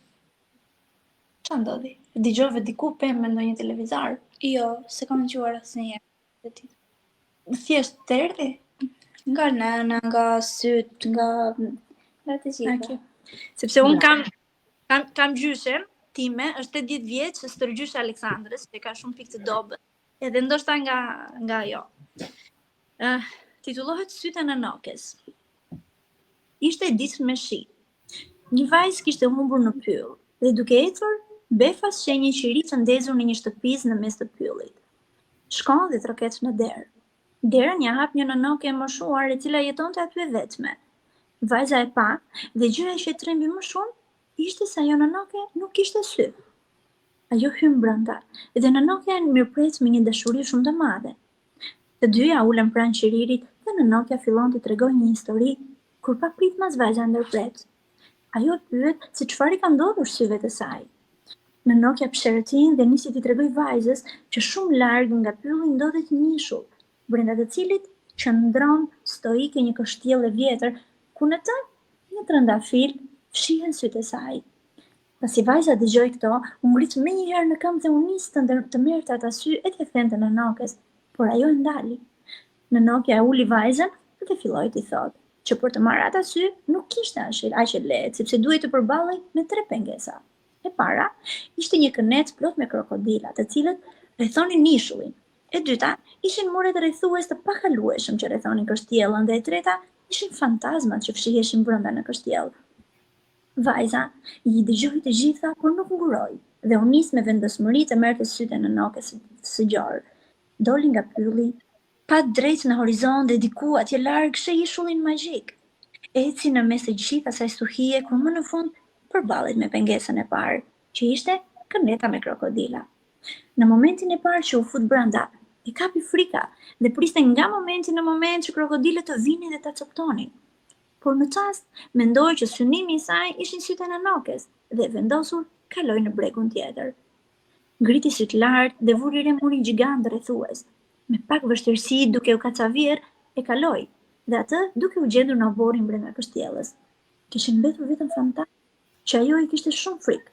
Ç'a ndodhi? Dëgjove diku pemë në ndonjë televizor? Jo, se kam dëgjuar asnjëherë. Thjesht të erdhi? Nga nëna, nga syt, nga të gjitha. Sepse un kam gjyshen time, është 80 vjeç, stërgjyshe Aleksandrës, që ka shumë pikë të dobët. edhe ndoshta nga ajo. Titullohet Sytë e Nanokes. Ishte e ditën me shi. Një vajzë kishte humbur në pyll, dhe duke ecur, befas sheh një qiri të ndezur në një shtëpis në mes të pyllit. Shkon dhe troket në derë. Derën ja hap një nanoke e moshuar e cila jetonte aty e vetme. Vajza e pa dhe gjëja që e trembi më shumë ishte se ajo nanoke nuk kishte sy. Ajo hyn brenda dhe nanokja e mirëpret me një dashuri shumë të madhe. Të dyja ulën pranë qiririt dhe nanokja fillon të tregojë një histori kur pa pritmas vajza ndërpret. Ajo pyet se çfarë ka ndodhur syve të saj. Nanokja psherëtin dhe nisi t'i tregoj vajzës që shumë larg nga pylli ndodhet një ishull, brenda të cilit qëndron stoike një kështjellë e vjetër, ku në të një trëndafil fshihen sytë e saj. Pasi vajza dëgjoi këto, u ngrit menjëherë në këmbë dhe u nis të merrte ata sy e t'i thente nanokes, por ajo e ndali. Nanokja e uli vajzën dhe filloi t'i thotë që për të marrë ata sy nuk kishte aq e lehtë, sepse duhej të përballej me 3 pengesa. E para ishte një kënec plot me krokodila, të cilët rrethonin ishullin. E dyta ishin muret rrethues të pakalueshëm që rrethonin kështjellën dhe e treta ishin fantazmat që fshiheshin brenda në kështjellë. Vajza i dëgjoi të gjitha, por nuk nguroi dhe u nis me vendosmëri të merrte sytë e nanokes së gjorë. Doli nga pylli, pa drejt në horizont dhe diku atje larg sheh ishullin magjik. Eci në mes të gjithë asaj stuhie kur më në fund përballet me pengesën e parë, që ishte këneta me krokodila. Në momentin e parë që u fut brenda, i kapi frika dhe priste nga momenti në moment që krokodilët të vinin dhe ta coptonin. Por në çast mendoi që synimi i saj ishin sytë e nanokes dhe vendosur kaloi në bregun tjetër. Ngriti syt lart dhe vuri re murin gjigant rrethues. Me pak vështirësi duke u kacavir e kaloi dhe atë duke u gjendur në oborin brenda kështjellës. Kishin mbetur vetëm fantazmat që ajo i kishte shumë frikë,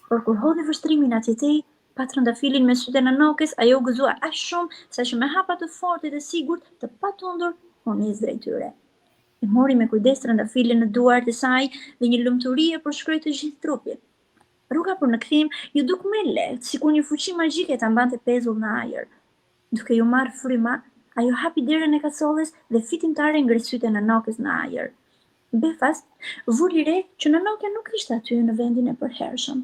por kur hodhi vështrimin atjetej, pa trëndafilin me sytë e nanokes, ajo u gëzua aq shumë sa që me hapa të fortë dhe sigurt të patundur u nis drejt tyre. E mori me kujdes trëndafilin në duart e saj dhe një lumturi e përshkroi të gjithë trupin. Rruga për në kthim ju duk më e lehtë, sikur një fuqi magjike ta mbante pezull në ajër. Duke ju marrë fryma, ajo hapi derën e kasolles dhe fitimtare ngri sytë e nanokes në ajër. Befas vuri re që nanokja nuk ishte aty në vendin e përhershëm.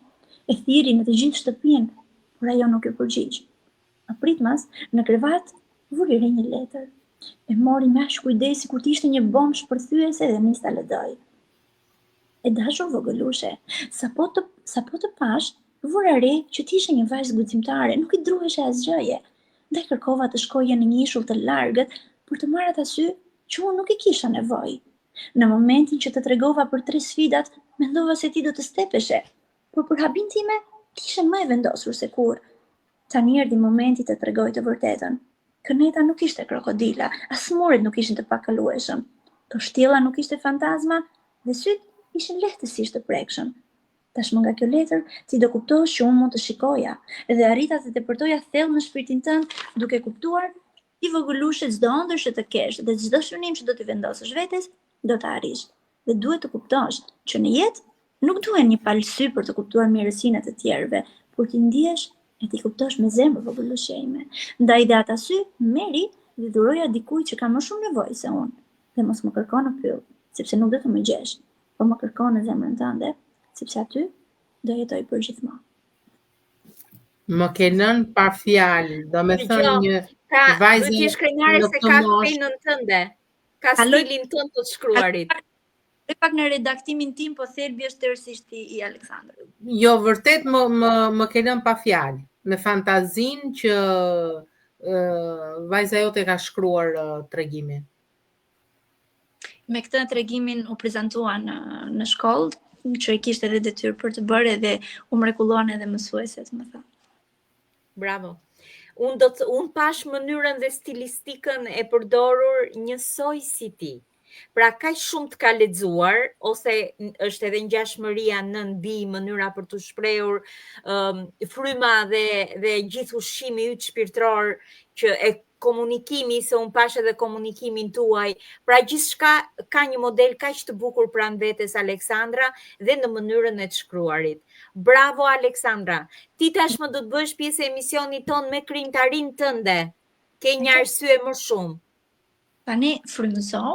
E thiri në të gjithë shtëpinë, por ajo nuk i përgjigj. Apritmas, në krevat, vuri re një letër. E mori me aq kujdes sikur të ishte një bombë shpërthyese dhe nis ta lëdoj. E dashur vogëlushe, sapo të pash, vura re që t'ishe një vajzë guximtare, nuk i druheshe asgjëje. Ndaj kërkova të shkoje në një ishull të largët për të marrë ata sy që unë nuk i kisha nevojë. Në momentin që të tregova për 3 sfidat, mendova se ti do të stepeshe, por për habin time, ti ishe më e vendosur se kur. Tani erdhi momenti të tregoj të vërtetën. Këneta nuk ishte krokodila, as muret nuk ishin të pakalueshëm. Kështjella nuk ishte fantazma dhe syt ishin lehtësisht të prekshëm. Tashmë nga kjo letër, ti do kuptosh që unë mund të shikoja dhe arrita të tepërtoja thellë në shpirtin tënd, duke kuptuar ti vogëlushe çdo ëndër që të kesh dhe çdo synim që do t'i vendosësh vetes, do të arrish. Dhe duhet të kuptosh që në jetë nuk duhen një palë sy për të kuptuar mirësinë e të tjerëve, por ti ndihesh e ti kuptosh me zemër vogëlushja ime. Ndaj dhe ata sy, merri dhe dhuroja dikujt që ka më shumë nevojë se unë. Dhe mos më kërko në pyll, sepse nuk do të më gjesh, por më kërko në zemrën tënde, sepse aty do jetoj për gjithmonë. Më ke nën pa fjalë, do me thënë një vajzë në shkrenjare se ka shkrenën tënde. Ka stilin tënd të shkruarit. Pak në redaktimin tim, po thelbi është tërësisht i Aleksandrës. Jo, vërtet më ke lënë pa fjalë, me fantazinë që vajza jote ka shkruar tregimin. Me këtë tregimin u prezantua në shkollë, që i kishte edhe detyrë për të bërë dhe u mrekulluan edhe mësueset, më tha. Bravo. Unë pash mënyrën dhe stilistikën e përdorur njësoj si ti. Pra kaq shumë të ka lexuar, ose është edhe ngjashmëria në mbi mënyra për të shprehur fryma dhe gjithë ushqimi yt shpirtëror që e komunikimi, se unë pash edhe komunikimin tuaj, pra gjithçka ka një model kaq të bukur pranë vetes Aleksandra dhe në mënyrën e të shkruarit. Bravo Aleksandra. Ti tashmë do të bësh pjesë e emisionit ton me krijimtarinë tënde. Ke një arsye më shumë. Tani frymëzo,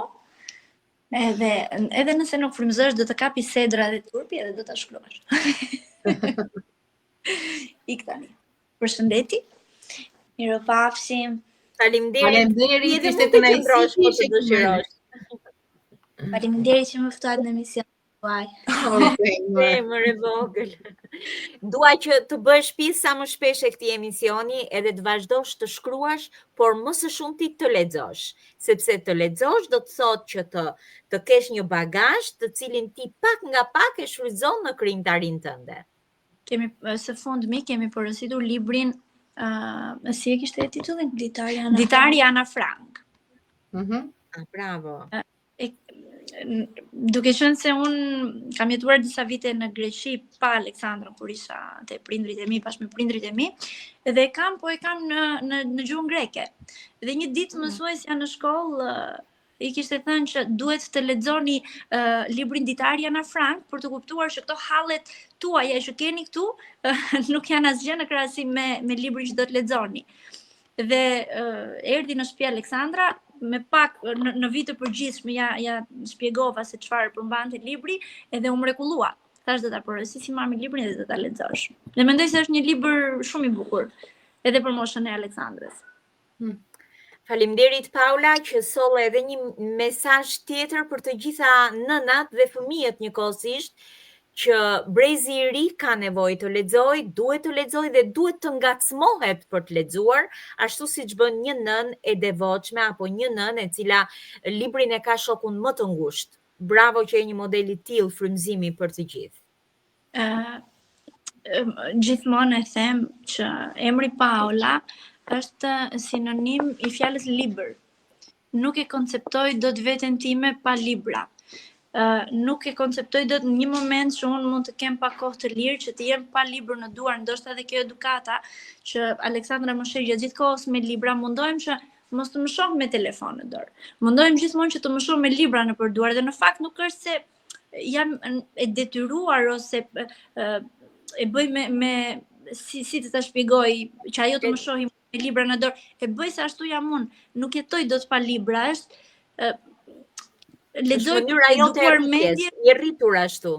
edhe nëse nuk frymëzosh do të kapi sedra dhe turpi edhe do ta shkruash. Ik tani. Përshëndeti. Miropafshim. Faleminderit. Ishte kënaqësi po të dëshirosh. Faleminderit që më ftuat në emision tuaj. Më e vogël. Dua që të bësh pjesë sa më shpesh e këtij emisioni edhe të vazhdosh të shkruash, por më së shumti të lexosh, sepse të lexosh do të thotë që të kesh një bagazh të cilin ti pak nga pak e shfrytëzon në krijimtarinë tënde. Kemi së fundmi kemi porositur librin si e kishte titullin? Ditari Ana Frank. Bravo. Duke qenë se unë kam jetuar disa vite në Greqi pa Aleksandrën kur isha te prindrit e mi, bashkë me prindrit e mi, dhe e kam në gjuhën greke. Dhe një ditë mësuesja në shkollë i kishte thënë që duhet të lexoni librin Ditari Ana Frank për të kuptuar që këto hallet tuaja që keni këtu nuk janë asgjë në krahasim me librin që do të lexoni. Dhe erdhi në shtëpi Aleksandra, me pak në vit të përgjithshëm ja shpjegova se çfarë përmbante libri edhe u mrekullua. Thash do ta porosisi mami librin dhe do ta lexosh. Dhe mendoj se është një libër shumë i bukur edhe për moshën e Aleksandrës. Faleminderit Paula që solle edhe një mesazh tjetër për të gjitha nënat dhe fëmijët njëkohësisht, që brezi i ri ka nevojë të lexojë, duhet të lexojë dhe duhet të ngacmohet për të lexuar, ashtu siç bën një nënë e devotshme apo një nënë e cila librin e ka shokun më të ngushtë. Bravo që je një model i tillë frymëzimi për të gjithë. Gjithmonë e them që emri Paula është sinonim i fjalës libër. Nuk e konceptoj dot veten time pa libra. Nuk e konceptoj dot në një moment që unë mund të kem pa kohë të lirë, që të jem pa libër në duar, ndoshta edhe kjo edukata që Aleksandra më sheh gjatë gjithë kohës me libra, mundohem që mos të më shoh me telefon në dorë. Mundohem gjithmonë që të më shoh me libra nëpër duar dhe në fakt nuk është se jam e detyruar ose e bëj me si të ta shpjegoj që ajo të më shohim me libra në dorë, e bëj se ashtu jam unë, nuk jetoj dot pa libra, është lexoj për të edukuar mendjen, i rritur ashtu.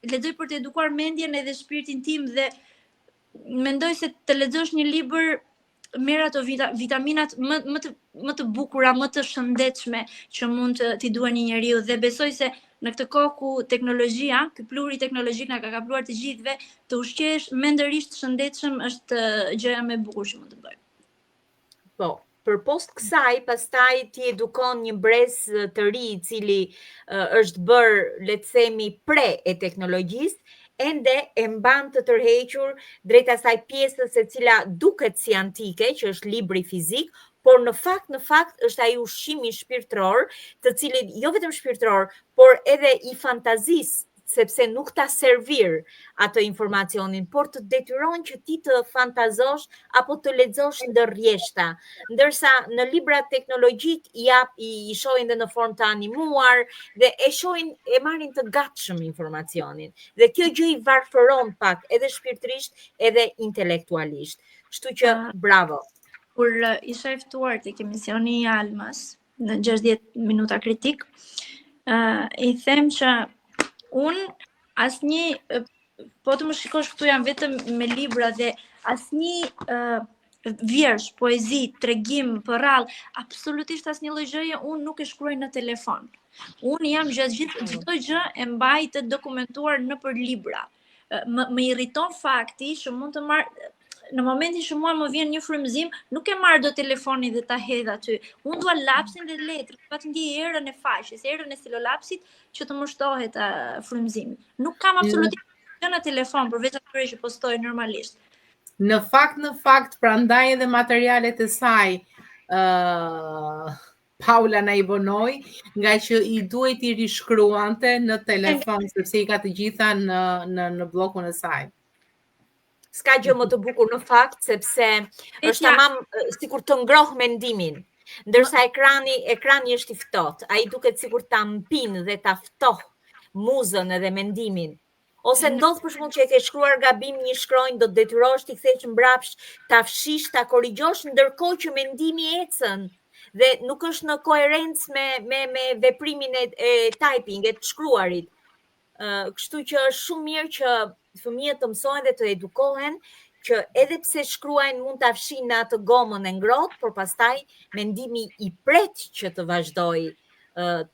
Lexoj për të edukuar mendjen edhe shpirtin tim dhe mendoj se të lexosh një libër merr ato vitaminat më të bukura, më të shëndetshme që mund t'i duan një njeriu dhe besoj se në këtë kohë ku teknologjia, ky pluri teknologjik na ka kapluar të gjithëve, të ushqesh mendërisht shëndetshëm është gjëja më e bukur që mund të bëjmë. Po. Për post kësaj, pastaj ti edukon një brez të ri i cili është bërë, le të themi, pre e teknologjisë, ende e mban të tërhequr drejt asaj pjesës e cila duket si antike, që është libri fizik, por në fakt është ai ushqimi shpirtëror, të cilit jo vetëm shpirtëror, por edhe i fantazisë, sepse nuk ta servir atë informacionin, por të detyron që ti të fantazosh apo të lexosh ndër rjeshta. Ndërsa në librat teknologjik i shohin dhe në formë të animuar dhe e marrin të gatshëm informacionin. Dhe kjo gjë i varfëron pak edhe shpirtërisht edhe intelektualisht. Kështu që bravo. Kur isha e ftuar tek emisioni i Almës në 60 minuta kritik, i them që unë asnjë, po të më shikosh këtu jam vetëm me libra dhe asnjë vjersh, poezi, tregim, përrall, absolutisht asnjë lloj gjëje unë nuk e shkruaj në telefon. Unë jam gjatë çdo gjë e mbaj të dokumentuar nëpër libra. Më irriton fakti që mund të marr në momentin që mua më vjen një frymëzim, nuk e marr do telefonin dhe ta hedh aty. Unë dua lapsin dhe letrën, pa të ndjej erën e faqes, erën e stilolapsit që të më shtohet frymëzimi. Nuk kam absolutisht gjë në telefon përveç atyre që postoj normalisht. Në fakt, prandaj edhe materialet e saj Paula na i vonoi, nga që i duhet i rishkruante në telefon, sepse i ka të gjitha në bllokun e saj. S'ka gjë më të bukur në fakt, sepse është tamam sikur të ngroh mendimin. Ndërsa ekrani është i ftohtë, ai duket sikur ta mpin dhe ta ftoh muzën edhe mendimin. Ose ndodh për shkak që e ke shkruar gabim një shkronjë, do të detyrohesh t'i kthesh mbrapsht, ta fshish, ta korrigjosh, ndërkohë që mendimi ecën dhe nuk është në koherencë me veprimin e typing, e të shkruarit. Kështu që është shumë mirë që fëmijët të mësojnë dhe të edukohen që edhe pse shkruajnë mund ta fshin në atë gomën e ngrohtë, por pastaj mendimi i pret që të vazhdoj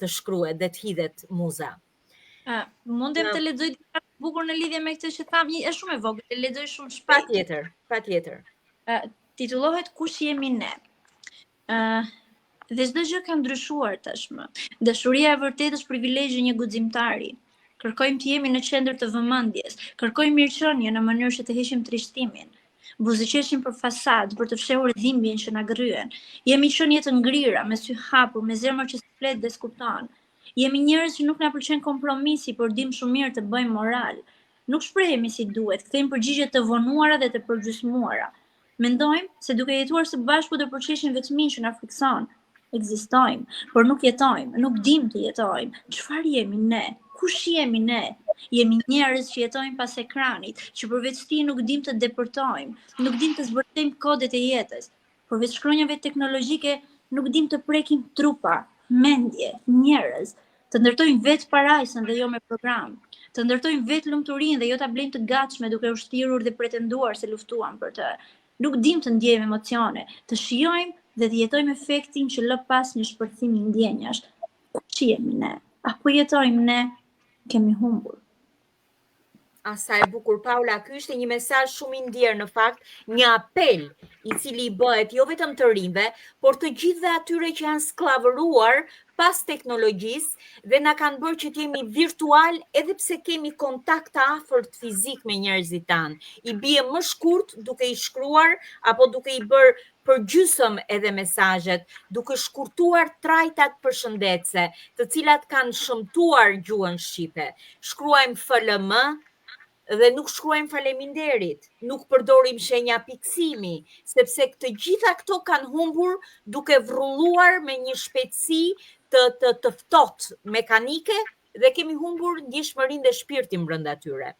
të shkruhet dhe të hidhet muza. Mundem të lexoj diçka të bukur në lidhje me këtë që tham, është shumë e vogël, e lexoj shumë shpejt. Patjetër. Titullohet Kush jemi ne? Dhe çdo gjë ka ndryshuar tashmë. Dashuria e vërtetë është privilegji i një guximtari. Kërkojmë të jemi në qendër të vëmendjes, kërkojmë mirëqenie në mënyrë që të heqim trishtimin. Buzëqeshim për fasad, për të fshehur dhimbjen që na gryen. Jemi qenie të ngrira, me sy hapur, me zemër që flet dhe skuton. Jemi njerëz që nuk na pëlqen kompromisi, por dim shumë mirë të bëjmë moral. Nuk shprehemi si duhet, kthejmë përgjigje të vonuara dhe të përgjysmuara. Mendojmë se duke jetuar së bashku do përqeshim vetmin që na frikson. Ekzistojmë, por nuk jetojmë, nuk dim të jetojmë. Çfarë jemi ne? Kush jemi ne? Jemi njerëz që jetojmë pas ekranit, që përveç tij nuk dim të depërtojmë, nuk dim të zbërthejmë kodet e jetës. Përveç shkronjave teknologjike nuk dim të prekim trupa, mendje, njerëz, të ndërtojmë vetë parajsën dhe jo me program, të ndërtojmë vetë lumturinë dhe jo ta blejmë të gatshme duke ushtirur dhe pretenduar se luftuam për të. Nuk dim të ndjejmë emocione, të shijojmë dhe të jetojmë efektin që lë pas një shpërthimi ndjenjash. Kush jemi ne? Apo jetojmë ne? Kemi humbur. Sa e bukur, Paula, ky ishte një mesazh shumë i ndjerë në fakt, një apel i cili bëhet jo vetëm të rinjve, por të gjithëve atyre që janë skllavëruar pas teknologjisë dhe na kanë bërë që të jemi virtual edhe pse kemi kontakt të afërt fizik me njerëzit tanë. I bie më shkurt duke i shkruar apo duke i bërë përgjysëm edhe mesazhet, duke shkurtuar trajtat përshëndetëse, të cilat kanë shëmtuar gjuhën shqipe. Shkruajmë FLM dhe nuk shkruajmë faleminderit, nuk përdorim shenja piksimi, sepse të gjitha këto kanë humbur duke vrulluar me një shpejtësi të ftohtë mekanike dhe kemi humbur ndjeshmërinë dhe shpirtin brenda tyre.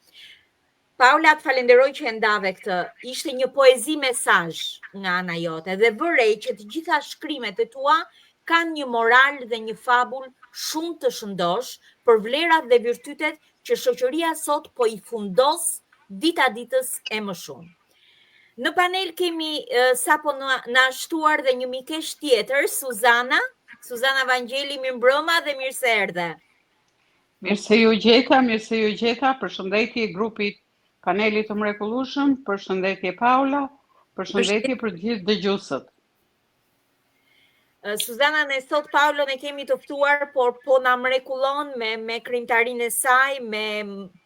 Paula, të falenderoj që e ndave këtë. Ishte një poezi mesazh nga ana jote dhe vërej që të gjitha shkrimet e tua kanë një moral dhe një fabull shumë të shëndosh për vlerat dhe virtytet që shoqëria sot po i fundos dita ditës e më shumë. Në panel kemi sapo na shtuar dhe një mikesh tjetër, Suzana Vangeli, mirëmbrëma dhe mirë se erdhe. Mirë se ju gjeta, përshëndetje grupit panelit të mrekullueshëm, përshëndetje Paula, përshëndetje për gjithë dëgjuesët. Suzana, ne sot Paulën e kemi të ftuar, por po na mrekullon me krijimtarinë e saj, me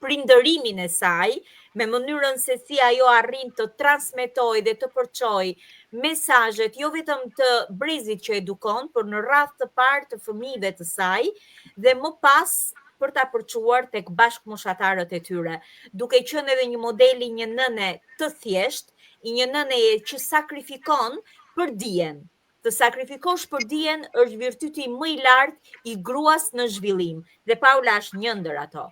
prindërimin e saj, me mënyrën se si ajo arrin të transmetojë dhe të përçojë mesazhet jo vetëm të brezit që edukon, por në radhë të parë të fëmijëve të saj dhe më pas për ta përçuar tek bashkëmoshatarët e tyre, duke qenë edhe një modeli, një nëne të thjeshtë, një nëne që sakrifikon për dijen. Të sakrifikosh për dijen është virtyti më i lartë i gruas në zhvillim, dhe Paula është një ndër ato.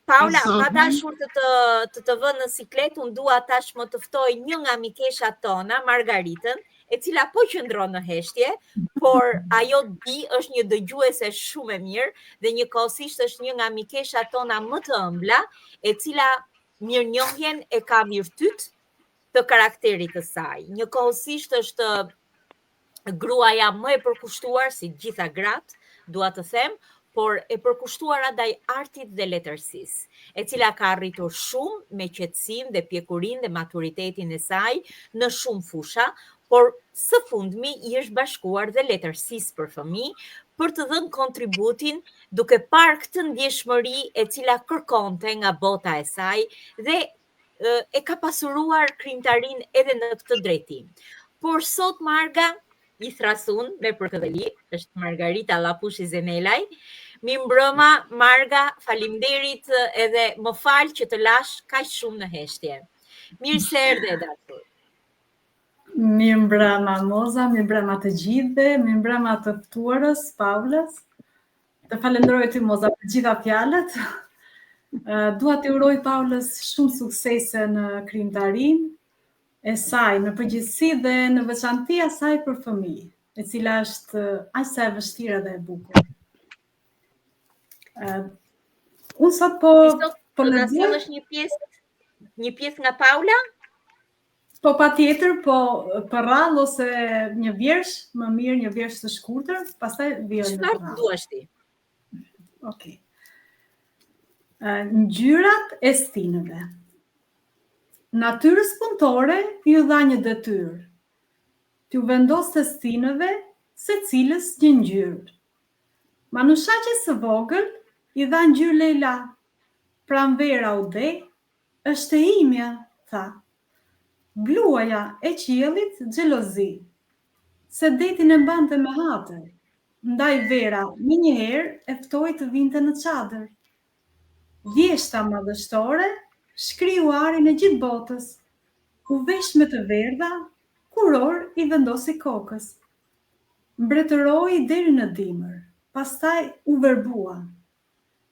Paula, pa dashur të të vënë në siklet, unë dua tashmë të ftoj një nga mikeshat tona, Margaritën, e cila po qëndron në heshtje, por ajo është një dëgjuese shumë e mirë dhe njëkohësisht është një nga mikeshat tona më të ëmbla, e cila mirënjohjen e ka virtyt të karakterit të saj. Njëkohësisht është gruaja më e përkushtuar si gjitha gratë, dua të them, por e përkushtuar ndaj artit dhe letërsisë, e cila ka arritur shumë me qetësinë dhe pjekurinë dhe maturitetin e saj në shumë fusha, por së fundmi i është bashkuar dhe letërsisë për fëmijë për të dhënë kontributin duke parë këtë ndjeshmëri e cila kërkonte nga bota e saj dhe e ka pasuruar krijimtarinë edhe në këtë drejtim. Por sot, Marga, i thrasun me përkëdheli, është Margarita Lapushi Zenelaj. Mirëmbrëma Marga, faleminderit edhe më fal që të lash kaq shumë në heshtje. Mirë se erdhe dashur. Mirëmbrëma Moza, mirëmbrëma të gjithëve, mirëmbrëma të ftuarës Paulës. Të falenderoj ty Moza për gjitha fjalët. Dua të uroj Paulës shumë suksese në krijimtarinë e saj në përgjithësi dhe në veçantia saj për fëmijë, e cila është aq sa e vështirë dhe e bukur. Unë sot po lexoj një pjesë nga Paula? Po patjetër, po për radhë ose një vjersh, më mirë një vjersh të shkurtër, pastaj vjen në radhë. Çfarë duash ti? Okej. Ngjyrat e stinëve. Natyrës punëtore ju dha një detyrë, t'ju vendos të stinëve secilës një ngjyrë. Manushaqes së vogël i dha ngjyrë Leila, pranvera u de, është e imja, tha. Bluaja e qiellit xhelozi, se detin e mbante me hatër, ndaj vera më njëherë e ftoi të vinte në çadër. Vjeshta madhështore shkriu arin e gjithë botës, u vesh me të verdha, kuror i vendosi kokës. Mbretëroi deri në dimër, pastaj u verbua,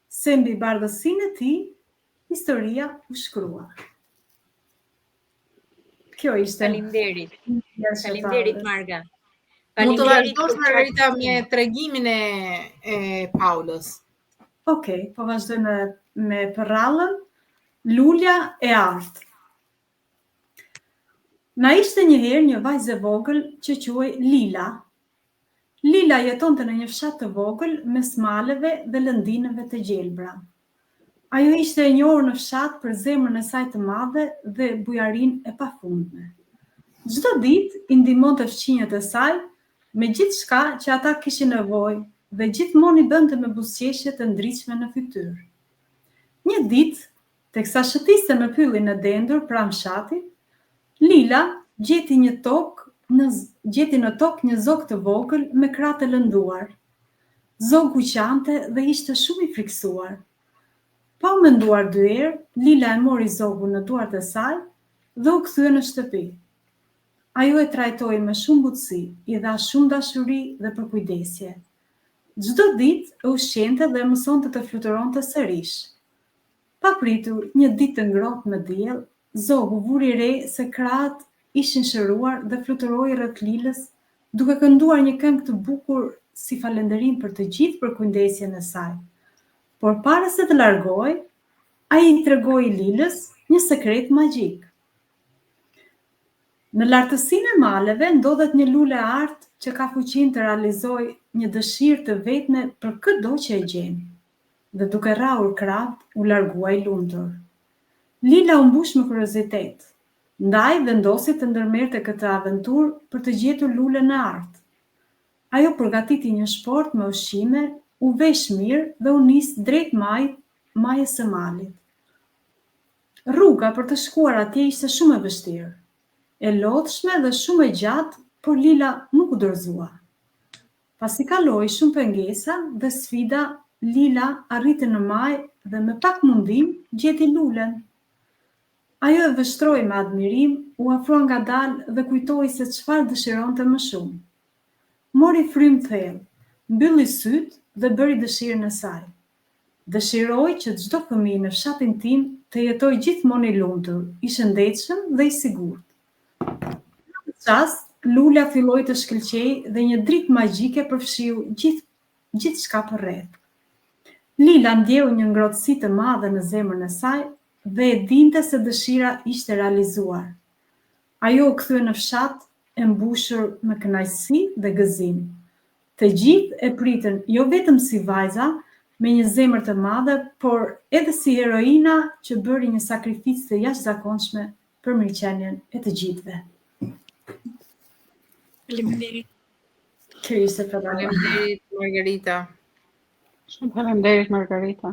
se mbi bardhësinë e tij historia u shkrua. Kjo ishte. Faleminderit. Faleminderit Marga. Mund të vazhdosh Margarita me tregimin e Paulës. Okej, po vazhdoj me përrallën. Lulja e artë. Na ishte njëherë një vajzë e vogël që quhej Lila. Lila jetonte në një fshat të vogël mes maleve dhe lëndinëve të gjelbra. Ajo ishte e njohur në fshat për zemrën e saj të madhe dhe bujarinë e pafundme. Çdo ditë i ndihmonte fëmijët e saj me gjithçka që ata kishin nevojë dhe gjithmonë i bënte me buzëqeshje të ndritshme në fytyrë. Një ditë, teksa shëtiste në pyllin e dendur pranë fshatit, Lila gjeti në tokë një zog të vogël me krah të lënduar. Zogu qante dhe ishte shumë i friksuar. Pa u menduar dy herë, Lila e mori zogun në duart e saj dhe u kthye në shtëpi. Ajo e trajtoi me shumë butësi, i dha shumë dashuri dhe përkujdesje. Çdo ditë e ushqente dhe mësonte të fluturonte sërish. Papritur një ditë të ngrohtë me diell, zogu vuri re se krahët ishin shëruar dhe fluturoi rreth Lilës, duke kënduar një këngë të bukur si falënderim për të gjithë përkujdesjen e saj. Por para se të largohej, ai i tregoi Lilës një sekret magjik. Në lartësinë e maleve ndodhet një lule artë që ka fuqinë të realizojë një dëshirë të vetme për çdo që e gjen. Dhe duke rrahur krahët, u largua i lumtur. Lila u mbush me kuriozitet, ndaj vendosi të ndërmerrte këtë aventurë për të gjetur lulen e artë. Ajo përgatiti një shport me ushqime, u vesh mirë dhe u nis drejt majës së malit. Rruga për të shkuar atje ishte shumë e vështirë, e lodhshme dhe shumë e gjatë, por Lila nuk u dorëzua. Pasi kaloi shumë pengesa dhe sfida, Lila arriti në majë dhe me pak mundim gjeti lulen. Ajo e vështroi me admirim, u afrua ngadalë dhe kujtoi se çfarë dëshironte më shumë. Mori frym thellë, mbylli syt dhe bëri dëshirën e saj. Dëshiroi që çdo fëmijë në fshatin tim të jetojë gjithmonë i lumtur, i shëndetshëm dhe i sigurt. Në këtë çast, lula filloi të shkëlqejë dhe një dritë magjike përfshiu gjithçka përreth. Lila ndjeu një ngrohtësi të madhe në zemrën e saj dhe e dinte se dëshira ishte realizuar. Ajo u kthye në fshat e mbushur me kënaqësi dhe gëzim. Të gjithë e pritën jo vetëm si vajza me një zemër të madhe, por edhe si heroina që bëri një sakrificë të jashtëzakonshme për mirëqenien e të gjithëve. Faleminderit. Kjo ishte Faleminderit Margarita. Shumë faleminderit Margarita.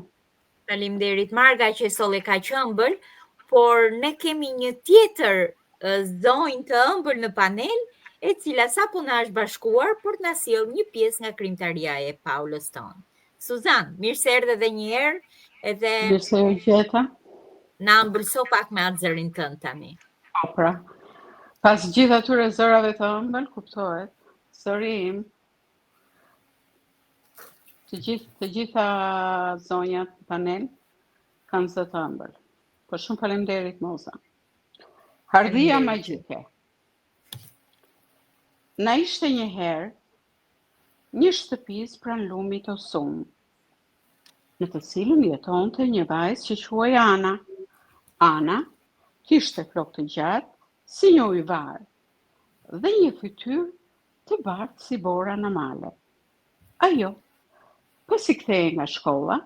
Faleminderit Marga që solli kaq ëmbël, por ne kemi një tjetër zonjë të ëmbël në panel, e cila sapo na është bashkuar për të na sjellë një pjesë nga krimtaria e Paulës tonë. Suzan, mirë se erdhe edhe një herë, edhe Mirë se u gjeta. na ëmbëlso pak me atë zërin tënd tani. Po pra, pas gjithë atyre zërave të ëmbël, kuptohet, zëri im, të gjitha zonjat në panel kanë zë të ëmbël. Po shumë faleminderit Moza. Hardhia magjike. Na ishte një herë një shtëpis pranë lumit Osum, në të cilën jetonte një vajzë që quhej Ana. Ana kishte flokë të gjatë si një ujvar dhe një fytyrë të bardhë si bora në male. Ajo, pas i kthehej nga shkolla,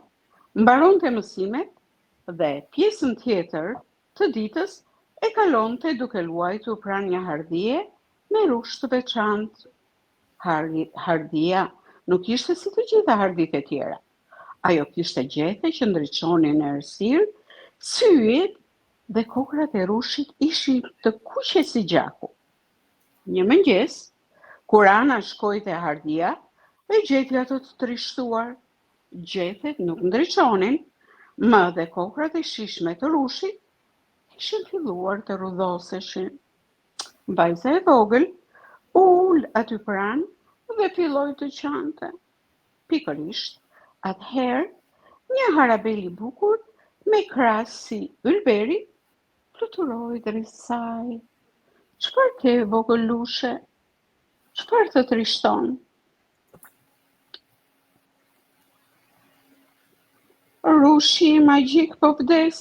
mbaronte mësimet dhe pjesën tjetër të ditës e kalonte duke luajtur pranë një hardhie me rushh të veçantë. Hardhia nuk ishte si të gjitha hardhitë e tjera. Ajo kishte gjethe që ndriçonin në errësirë, syjet dhe kokrat e rushit ishin të kuqe si gjaku. Një mëngjes, kur Ana shkoi te hardhia, e gjeti ato të trishtuar. Gjethet nuk ndriçonin, më dhe kokrat e shishme të rushit ishin filluar të rrudhoseshin. Vajza e vogël ul aty pranë dhe filloi të qante. Pikërisht, atëherë, një harabel i bukur me krahas si ylberi fluturoi drejt saj. Çfarë ke vogëlushe? Çfarë të trishton? Rushi magjik po vdes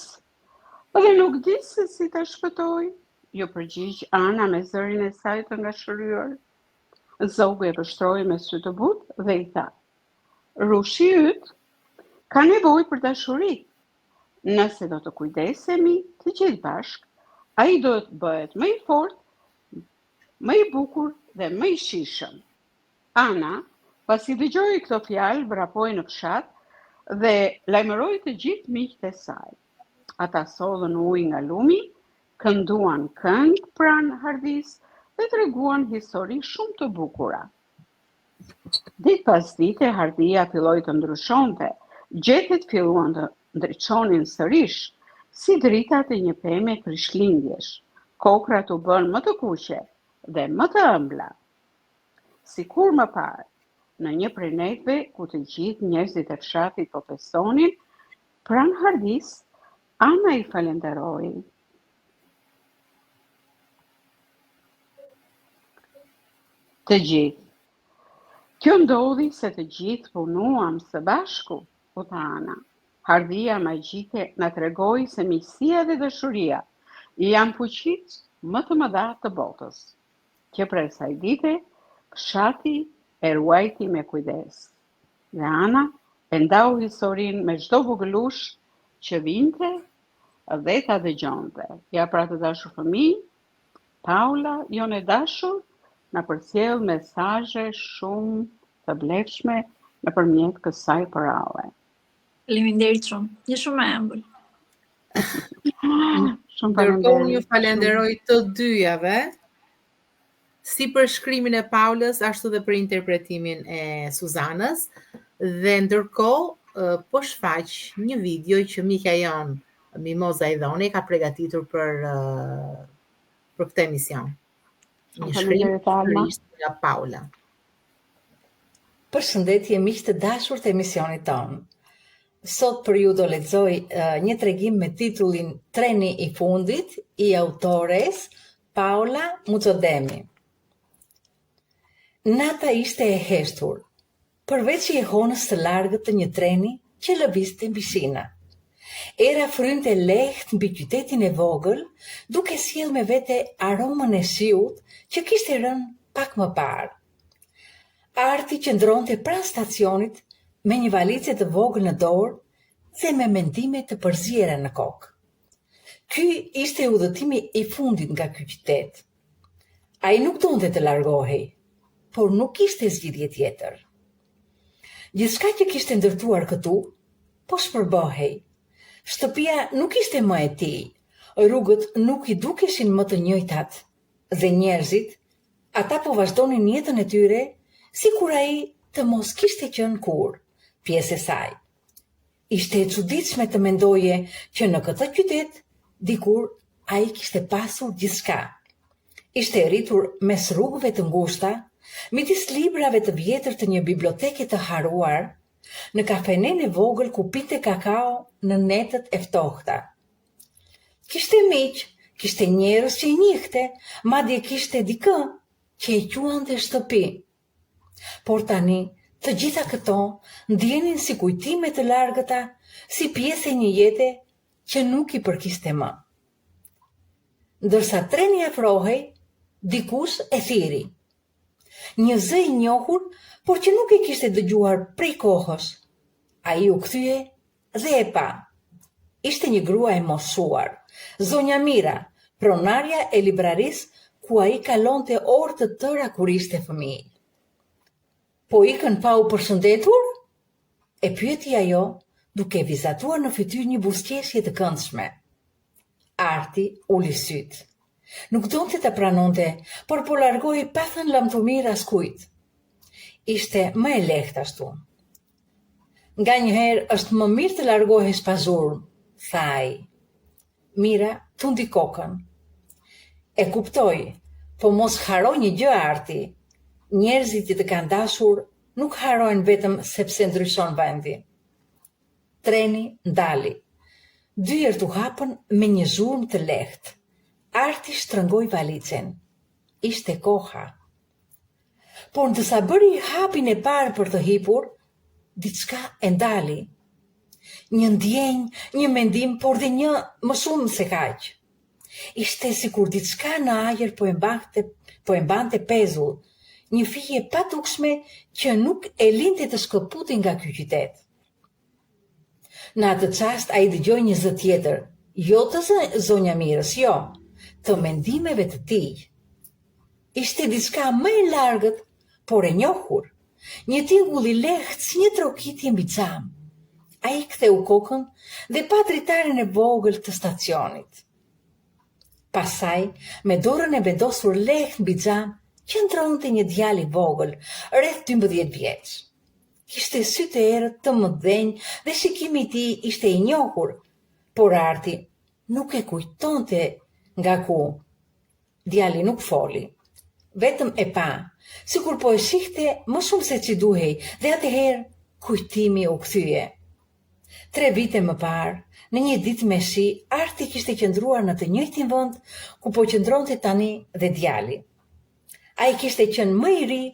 dhe nuk di se si ta shpëtoj. Ju përgjigj Ana me zërin e saj të ngashëryer. Zogu e vështroi me sy të butë dhe i tha: Rushi yt ka nevojë për dashuri. Nëse do të kujdesemi të gjithë bashk, ai do të bëhet më i fortë, më i bukur dhe më i shishëm. Ana, pasi dëgjoi këto fjalë, vrapoi në fshat dhe lajmëroi të gjithë miqtë e saj. Ata sollën ujë nga lumi, kënduan këngë pranë hardhisë dhe treguan histori shumë të bukura. Ditë pas dite, hardhia filloi të ndryshonte, gjethet filluan të ndriçonin sërish, si dritat e një peme krishtlindjesh. Kokrat u bën më të kuqe dhe më të ëmbla. Sikur më parë, në një prej netëve ku të gjithë njerëzit e fshatit po festonin, pranë hardhisë, Ana i falenderoi. Të gjithë. Kjo ndodhi se të gjithë punuam së bashku, u tha Ana. Hardhia magjike na tregoi se miqësia dhe dashuria janë fuqitë më të mëdha të botës. Që prej saj dite, fshati e ruajti me kujdes. Dhe Ana e ndau historinë me çdo vogëlush që vinte dhe ta dëgjonte. Ja pra të dashur fëmijë, Paula, jonë e dashur, na përcjell mesazhe shumë të vlefshme nëpërmjet kësaj paralle. Faleminderit shumë. Je shumë e ëmbël. Shumë Ndërkohë ju falenderoj të dyjave, si për shkrimin e Paulës, ashtu dhe për interpretimin e Suzanës, dhe ndërkohë po shfaq një video që mika jon Mimoza Idhoni ka përgatitur për këtë emision. Një shkrim nga Paula. Përshëndetje miq të dashur të emisionit tonë. Sot për ju do lexoj një tregim me titullin Treni i fundit i autores Paula Mucodemi. Nata ishte e heshtur, përveç i honës së largët të një treni që lëvizte mbi shina. Era frynte lehtë mbi qytetin e vogël, duke sjellë me vete aromën e shiut që kishte rënë pak më parë. Arti qëndronte pranë stacionit me një valize të vogël në dorë dhe me mendime të përziera në kokë. Ky ishte udhëtimi i fundit nga ky qytet. Ai nuk donte të largohej, por nuk kishte zgjidhje tjetër. Gjithçka që kishte ndërtuar këtu, po shpërbohej. Shtëpia nuk ishte më e tij, rrugët nuk i dukeshin më të njëjtat dhe njerëzit Ata po vazhdonin jetën e tyre, si kur ai të mos kishte qenë kur pjesë e saj. Ishte e çuditshme të mendoje që në këtë qytet dikur ai kishte pasur gjithçka. Ishte rritur mes rrugëve të ngushta, midis librave të vjetër të një biblioteke të haruar, në kafenen e vogël ku pinte kakao në netët e ftohta. Kishte miq, kishte njerëz që i njihte, madje kishte dikë që e quante shtëpi. Por tani, të gjitha këto ndjenin si kujtime të largëta, si pjesë e një jete që nuk i përkiste më. Ndërsa treni afrohej, dikush e thiri. Një zë i njohur, por që nuk e kishte dëgjuar prej kohës. Ai u kthye dhe e pa. Ishte një grua e moshuar, zonja Mira, pronarja e librarisë ku ai kalonte orë të tëra kur ishte fëmijë. Po ikën pa u përshëndetur? E pyeti ajo, duke vizatuar në fytyrë një buzëqeshje të këndshme. Arti uli syt. Nuk donte ta pranonte, por po largohej pa thënë lamtumir askujt. Ishte më e lehtë ashtu. Nganjëherë është më mirë të largohesh pa zurmë, tha ai. Mira tundi kokën. E kuptoj, po mos haro një gjë, Arti. Njerëzit që të kanë dashur nuk harojnë vetëm sepse ndryshon vendi. Treni ndali. Dyert u hapën me një zurmë të lehtë. Arti shtrëngoi valicen. Ishte koha. Por ndërsa bëri hapin e parë për të hipur, diçka e ndali. Një ndjenjë, një mendim, por dhe një më shumë se kaq. Ishte sikur diçka në ajër po e mbante pezull, një fije patukshme që nuk e linte të shkëputi nga ky qytet. Në atë çast ai dëgjoi një zë tjetër, jo të zonja Mirës, jo, të mendimeve të tij. Ishte diçka më e largët, por e njohur, një tingull i lehtë si një trokitje mbi xham. Ai ktheu kokën dhe pa dritarin e vogël të stacionit. Pastaj, me dorën e vendosur lehtë mbi xham, qëndronte një djalë i vogël, rreth 12 vjeç. Kishte sy të errët të mëdhenj dhe shikimi i tij ishte i njohur, por Arti nuk e kujtonte nga ku. Djali nuk foli, vetëm e pa, sikur po e shihte më shumë se që duhej, dhe atëherë kujtimi u kthye. 3 vite më parë, në një ditë me shi, Arti kishte qëndruar në të njëjtin vend ku po qëndronte tani dhe djali. Ai kishte qenë më i ri,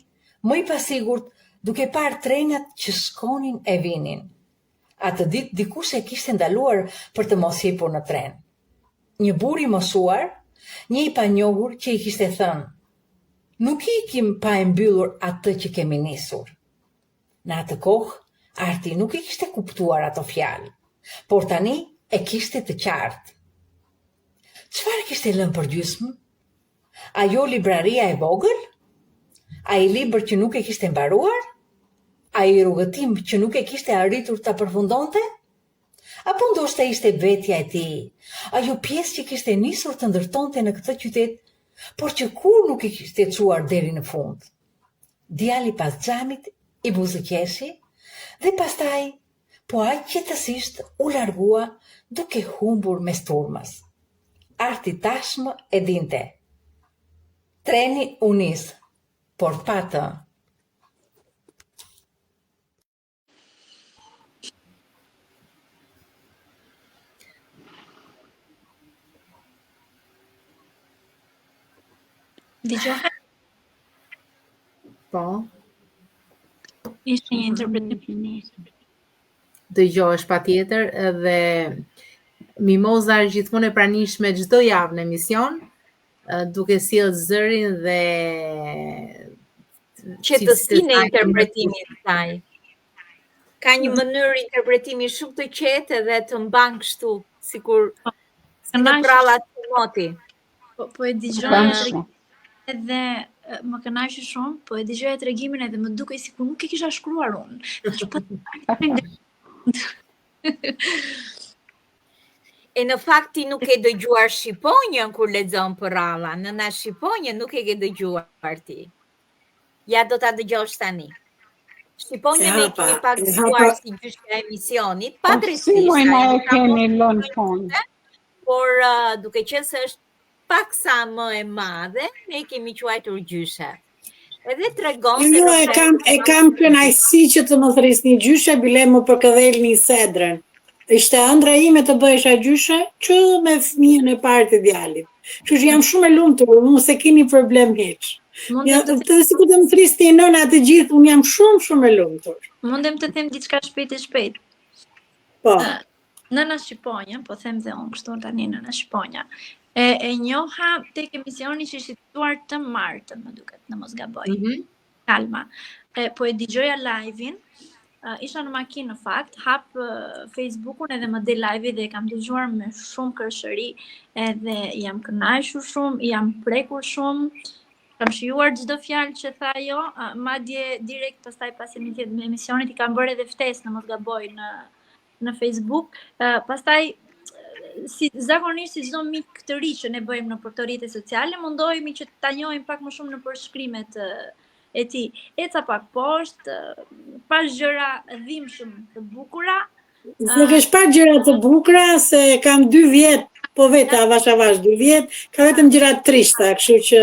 më i pasigurt, duke parë trenat që shkonin e vinin. Atë ditë dikush e kishte ndaluar për të mos hipur në tren. Një burr i moshuar, një i panjohur që i kishte thënë: "Nuk ikim pa e mbyllur atë që kemi nisur." Në atë kohë, Arti nuk i kishte kuptuar ato fjalë, por tani e kishte të qartë. Çfarë kishte lënë për gjysmë? Ajo libraria e vogël? Ai libër që nuk e kishte mbaruar? Ai rrugëtim që nuk e kishte arritur ta përfundonte? Apo ndoshta ishte vetja e tij, ajo pjesë që kishte nisur të ndërtonte në këtë qytet, por që kur nuk e kishte çuar deri në fund? Djali pas xhamit i buzëqeshi dhe pastaj, po aq qetësisht u largua duke humbur mes turmës. Arti tashmë e dinte. Treni u nis, por pa të. Dëgjohet? Po. Ishte një interpretim. Dëgjohesh patjetër dhe Mimoza është gjithmonë e pranishme çdo javë në emision, duke sjellë zërin dhe qetësinë e interpretimit të saj. Ka një mënyrë interpretimi shumë të qetë dhe të mban kështu, sikur në prallat të moti. Po e dëgjoj edhe më kënaqi shumë, po e dëgjoj tregimin edhe më dukej sikur nuk e kisha shkruar unë. E në fakt ti nuk e dëgjuar shqiponjën kur lexon për ralla, nëna shqiponjën nuk e ke dëgjuar ti. Ja do ta dëgjosh tani. Shqiponjën e ke pak dëgjuar si gjyshja e emisionit, padrejtisht. E keni lënë fund. Por duke qenë se është pak sa më e madhe, ne kemi quajtur gjyshe. Edhe tregon se e kam kënaqësi që të më thrisni gjyshe, bile më përkëdhelni Sedrën. Ishte ëndra ime të bëhesha gjyshe që me fëmijën e parë të djalit. Kështu që jam shumë e lumtur, unë se keni problem hiç. Të sikur të më thrisni nëna të gjithë, unë jam shumë e lumtur. Mundem të them diçka shpejt. Po. Nëna Shqiponja, po them dhe unë kështu tani nëna Shqiponja. E njoha tek emisioni që ishte fituar të martën, më duket, në mos gaboj. Kalma. Po e dëgjoja live-in. Isha në makinë në fakt, hap Facebook-un edhe më del live dhe e kam dëgjuar me shumë kërshëri edhe jam kënaqur shumë, jam prekur shumë, kam shijuar çdo fjalë që tha ajo, madje direkt pastaj pas emisionit I kam bërë edhe ftesë në mos gaboj në Facebook, pastaj zakonisht si çdo mik të ri që ne bëjmë në për rrjete sociale, mundohemi që ta njohim pak më shumë në përshkrimet e ti, eca pak poshtë, pas gjëra dhimbshëm të bukura. Nuk kesh pa gjëra të bukura, se kam 2 vjet, po vetë avash 2 vjet, ka vetëm gjëra të trishta, kështu që...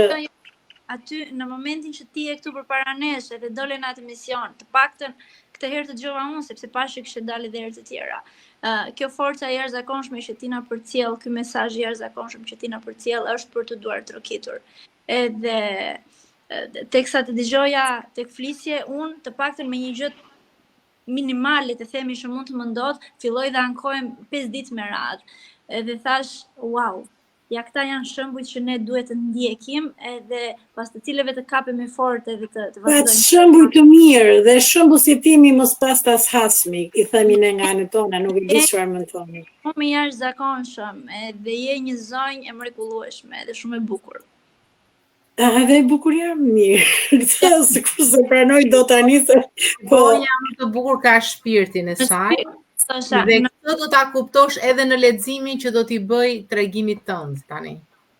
Aty, në momentin që ti e këtu përpara nesh, edhe dole në atë mision, të paktën këtë herë të gjova unë, sepse pashë kështë dalë edhe herë të tjera. Kjo forca e jashtëzakonshme që ti na përcjell, ky mesazh I jashtëzakonshëm që ti na përcjell është për të duar trokitur. Edhe teksa të dëgjoja tek flisje, unë të paktën me një gjë minimale të themi që mund të më ndodh, filloj dhe ankohem 5 ditë me radhë. Edhe thash, wow, ja këta janë shembuj që ne duhet të ndjekim, edhe pas të cilëve të kapemi fort edhe të vazhdojmë. Shembuj të mirë dhe shembull si timi mos pas tas hasmi, I themi ne nga anët tona, nuk e di çfarë më thoni. Shumë I jashtëzakonshëm, edhe je një zonjë e mrekullueshme, edhe shumë e bukur. Edhe e bukur jam mirë, këtë se kur se pranoj do tani se... Po jam të bukur ka shpirtin e saj, dhe këtë do ta kuptosh edhe në leximin që do t'i bëj tregimit tënd tani.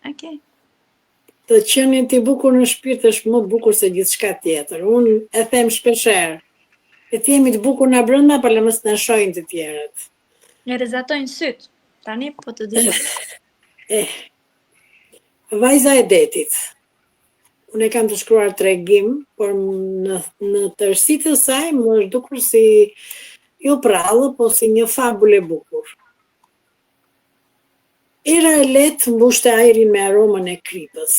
Okej. Të qenë ti bukur në shpirt është më bukur se gjithçka tjetër. Unë e them shpeshherë. E të jemi të bukur nga brenda, për mos na shohin të tjerët. Ne rezatojnë syt. Tani po të dëgjoj. Vajza e detit. Unë e kam të shkruar tregim, por në tërësi të saj më është dukur si jo prallë, po si një fabulë e bukur. Era e letë mbushte ajrin me aromën e kripës,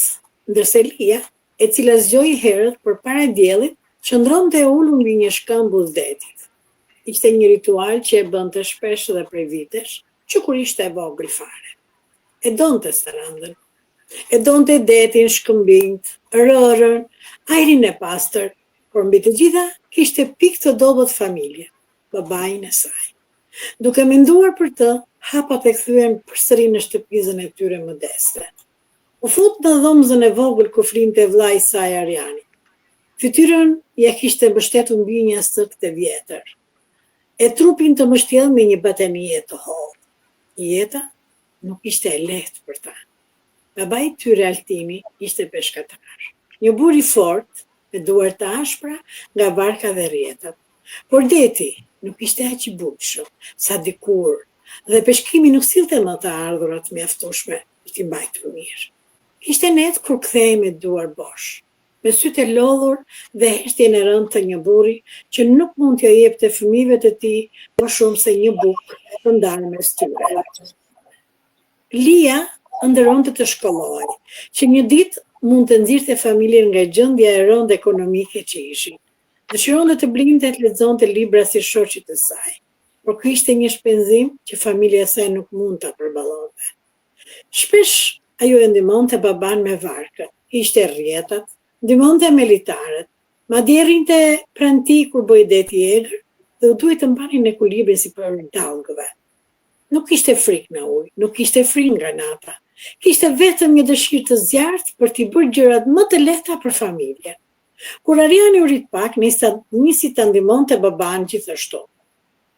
ndërsa Lia, e cila zgjoi herët përpara diellit, qëndronte e ulur mbi një shkëmbull detit. Ishte një ritual që e bënte shpesh dhe prej vitesh, që kur ishte e vogël fare. E donte Sarandën. E donte detin, shkëmbinjt, rërën, ajrin e pastër, por mbi të gjitha kishte pikë të dobët familje, babain e saj. Duke menduar për të, hapat e kthyen përsëri në shtëpizën e tyre modeste. U fut në dhomzën e vogël ku flinte vllai I saj Ariani. Fytyrën ja kishte mbështetur mbinjas së të vjetër. E trupin të mbështjellë me një batanie të hollë. Jeta nuk ishte e lehtë për ta. Babai I tyre Altini ishte peshkatar. Një bur I fort, me duar të ashpra nga varka dhe rrjetat. Por deti nuk ishte aq I butshëm sa dikur, dhe peshkimi nuk sillte më të ardhurat mjaftueshme për t'i mbajtur mirë. Ishte net kur kthehej me duar bosh, me sytë e lodhur dhe heshtjen e rëndë të një burri që nuk mund t'ja jepte fëmijëve të tij më shumë se një bukë të ndarë mes tyre. Lia ndëronte të shkollohej, që një ditë mund të nxirrte familjen nga gjendja e rëndë ekonomike që ishin. Dëshironte të blinte të lexonte libra si shoqit e saj, por ky ishte një shpenzim që familja e saj nuk mund ta përballonte. Shpesh ajo e ndihmonte baban me varkët, ishte rrjetat, ndihmonte me litarët, madje rrinte pranë tij kur bëi deti i egër dhe u duhet të mbanin ekuilibrin si për tallgëve. Nuk kishte frikë në ujë, nuk kishte frikë nga nata. Kishte vetëm një dëshirë të zjarrt për t'i bërë gjërat më të lehta për familjen. Kur Ariani u rit pak, nisi ta ndihmonte baban gjithashtu.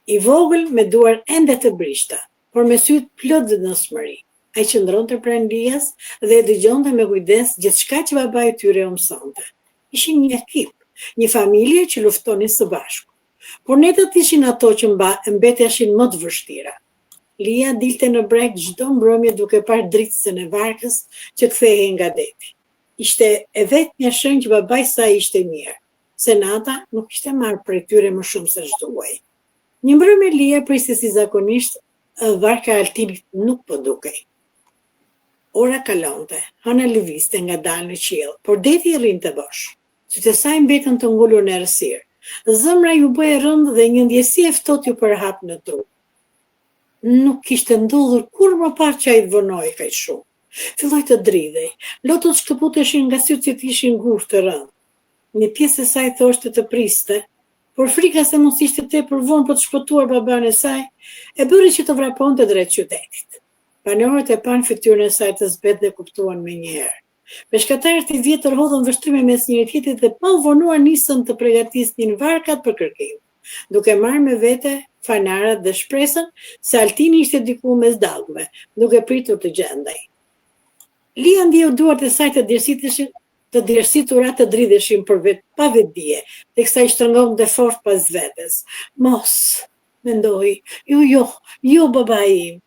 I vogël me duar ende të brishta, por me sytë plot dënshmëri. Ai qëndronte pranë Lias dhe e dëgjonte me kujdes gjithçka që babai i tyre u mësonte. Ishin një ekip, një familje që luftonin së bashku. Por netët ishin ato që mbeteshin më të vështira. Lia dilte në breg çdo mbrëmje duke parë dritësën e varkës që kthehej nga deti. Ishte e vetmja shenjë që babai saj ishte mirë, se nata nuk ishte marrë prej tyre më shumë se ç'duhej. Një mbrëmje Lia priste si zakonisht, varka e Altinit nuk po dukej. Ora kalonte, hëna lëvizte ngadalë në qiell, por deti i rrinte bosh. Sytë e saj mbetën të ngulur në errësirë. Zemra ju bëhej rëndë dhe një ndjesi e ftohtë ju përhap në tru. Nuk kishte ndodhur kur më parë që ai të vonoi kaq shumë. Filloi të dridhej, lotët shkëputeshin nga sytë që ishin ngushtë të rëndë. Një pjesë e saj thoshte të priste, por frika se mos ishte tepër vonë për të shpëtuar baban e saj, e bëri që të vraponte drejt qytetit. Banorët e panë fytyrën e saj të zbet dhe kuptuan menjëherë. Peshkatarët e vjetër hodhën vështrime mes njëri tjetrit dhe pa u vonuar nisën të përgatisnin varkat për kërkim, duke marrë me vete fanarat dhe shpresën se Altini ishte diku mes dallëve, duke pritur të gjendej. Lia ndjeu duart e saj të djersitura të dridheshin për vetë pa vetdije, teksa i shtrëngonte fort pas vetes. Mos, mendoi, jo babai im.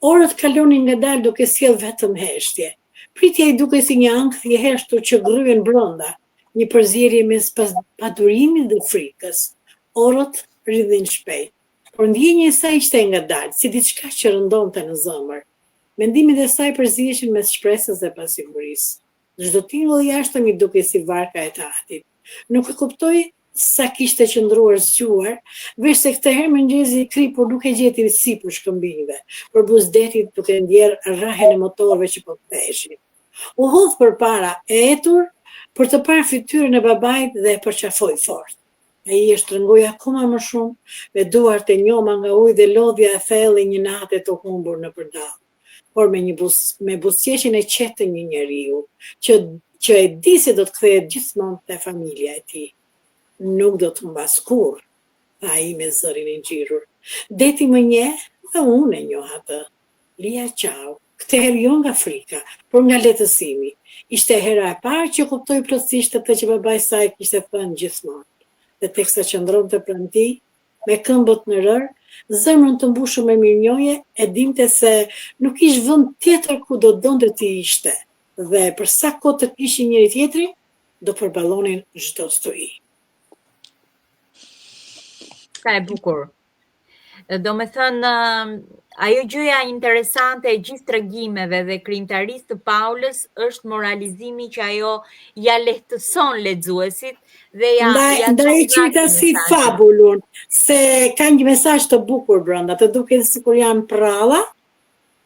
Orët kalonin ngadalë duke sjell vetëm heshtje. Pritja i duke si një ankth i heshtur që gryen brenda, një përzierje mes paturimit dhe frikës. Orët rridhin shpejt, por ndjenja e saj ishte ngadalë, si diçka që rëndonte në zemër. Mendimet e saj përziheshin mes shpresës dhe pasigurisë. Çdo tingull i jashtëm i dukej si varka e tatit. Nuk e kuptoi sa kishte qëndruar zgjuar, veç se këtë herë mëngjezi i kri, por nuk e gjeti sipër shkëmbinjve, për buzdetit duke ndjerë rrahen e motorëve që po ktheheshin. U hodh përpara, e etur për të parë fytyrën e babait dhe e përqafoi fort. Ai e shtrëngoi akoma më shumë, me duart e njoma nga ujë dhe lodhja e thellë një natë të humbur në përdallë. Por me buzëqeshjen e qetë të një njeriu, që e di se do të kthehet gjithmonë te familja e tij. Nuk do të mbas kurrë, tha ai me zërin e ngjirur. Deti më njeh dhe unë e njoh atë. Lia qau, këtë herë jo nga frika, por nga lehtësimi. Ishte hera e parë që kuptoi plotësisht atë që babai i saj kishte thënë gjithmonë. Dhe teksa qëndronte pranë tij, me këmbët në rër, zemrën të mbushur me mirënjohje, e dinte se nuk ishte vend tjetër ku do donte të ishte. Dhe për sa kohë të kishin njëri tjetrin, do përballonin çdo stoi. Ka e bukur. Do me thënë, ajo gjëja interesante e gjithë tregimeve dhe krijimtarisë të Paulës është moralizimi që ajo ja lehtëson lexuesit dhe ndaj qitasit fabulun, se ka një mesazh të bukur brenda, të duket sikur janë pralla,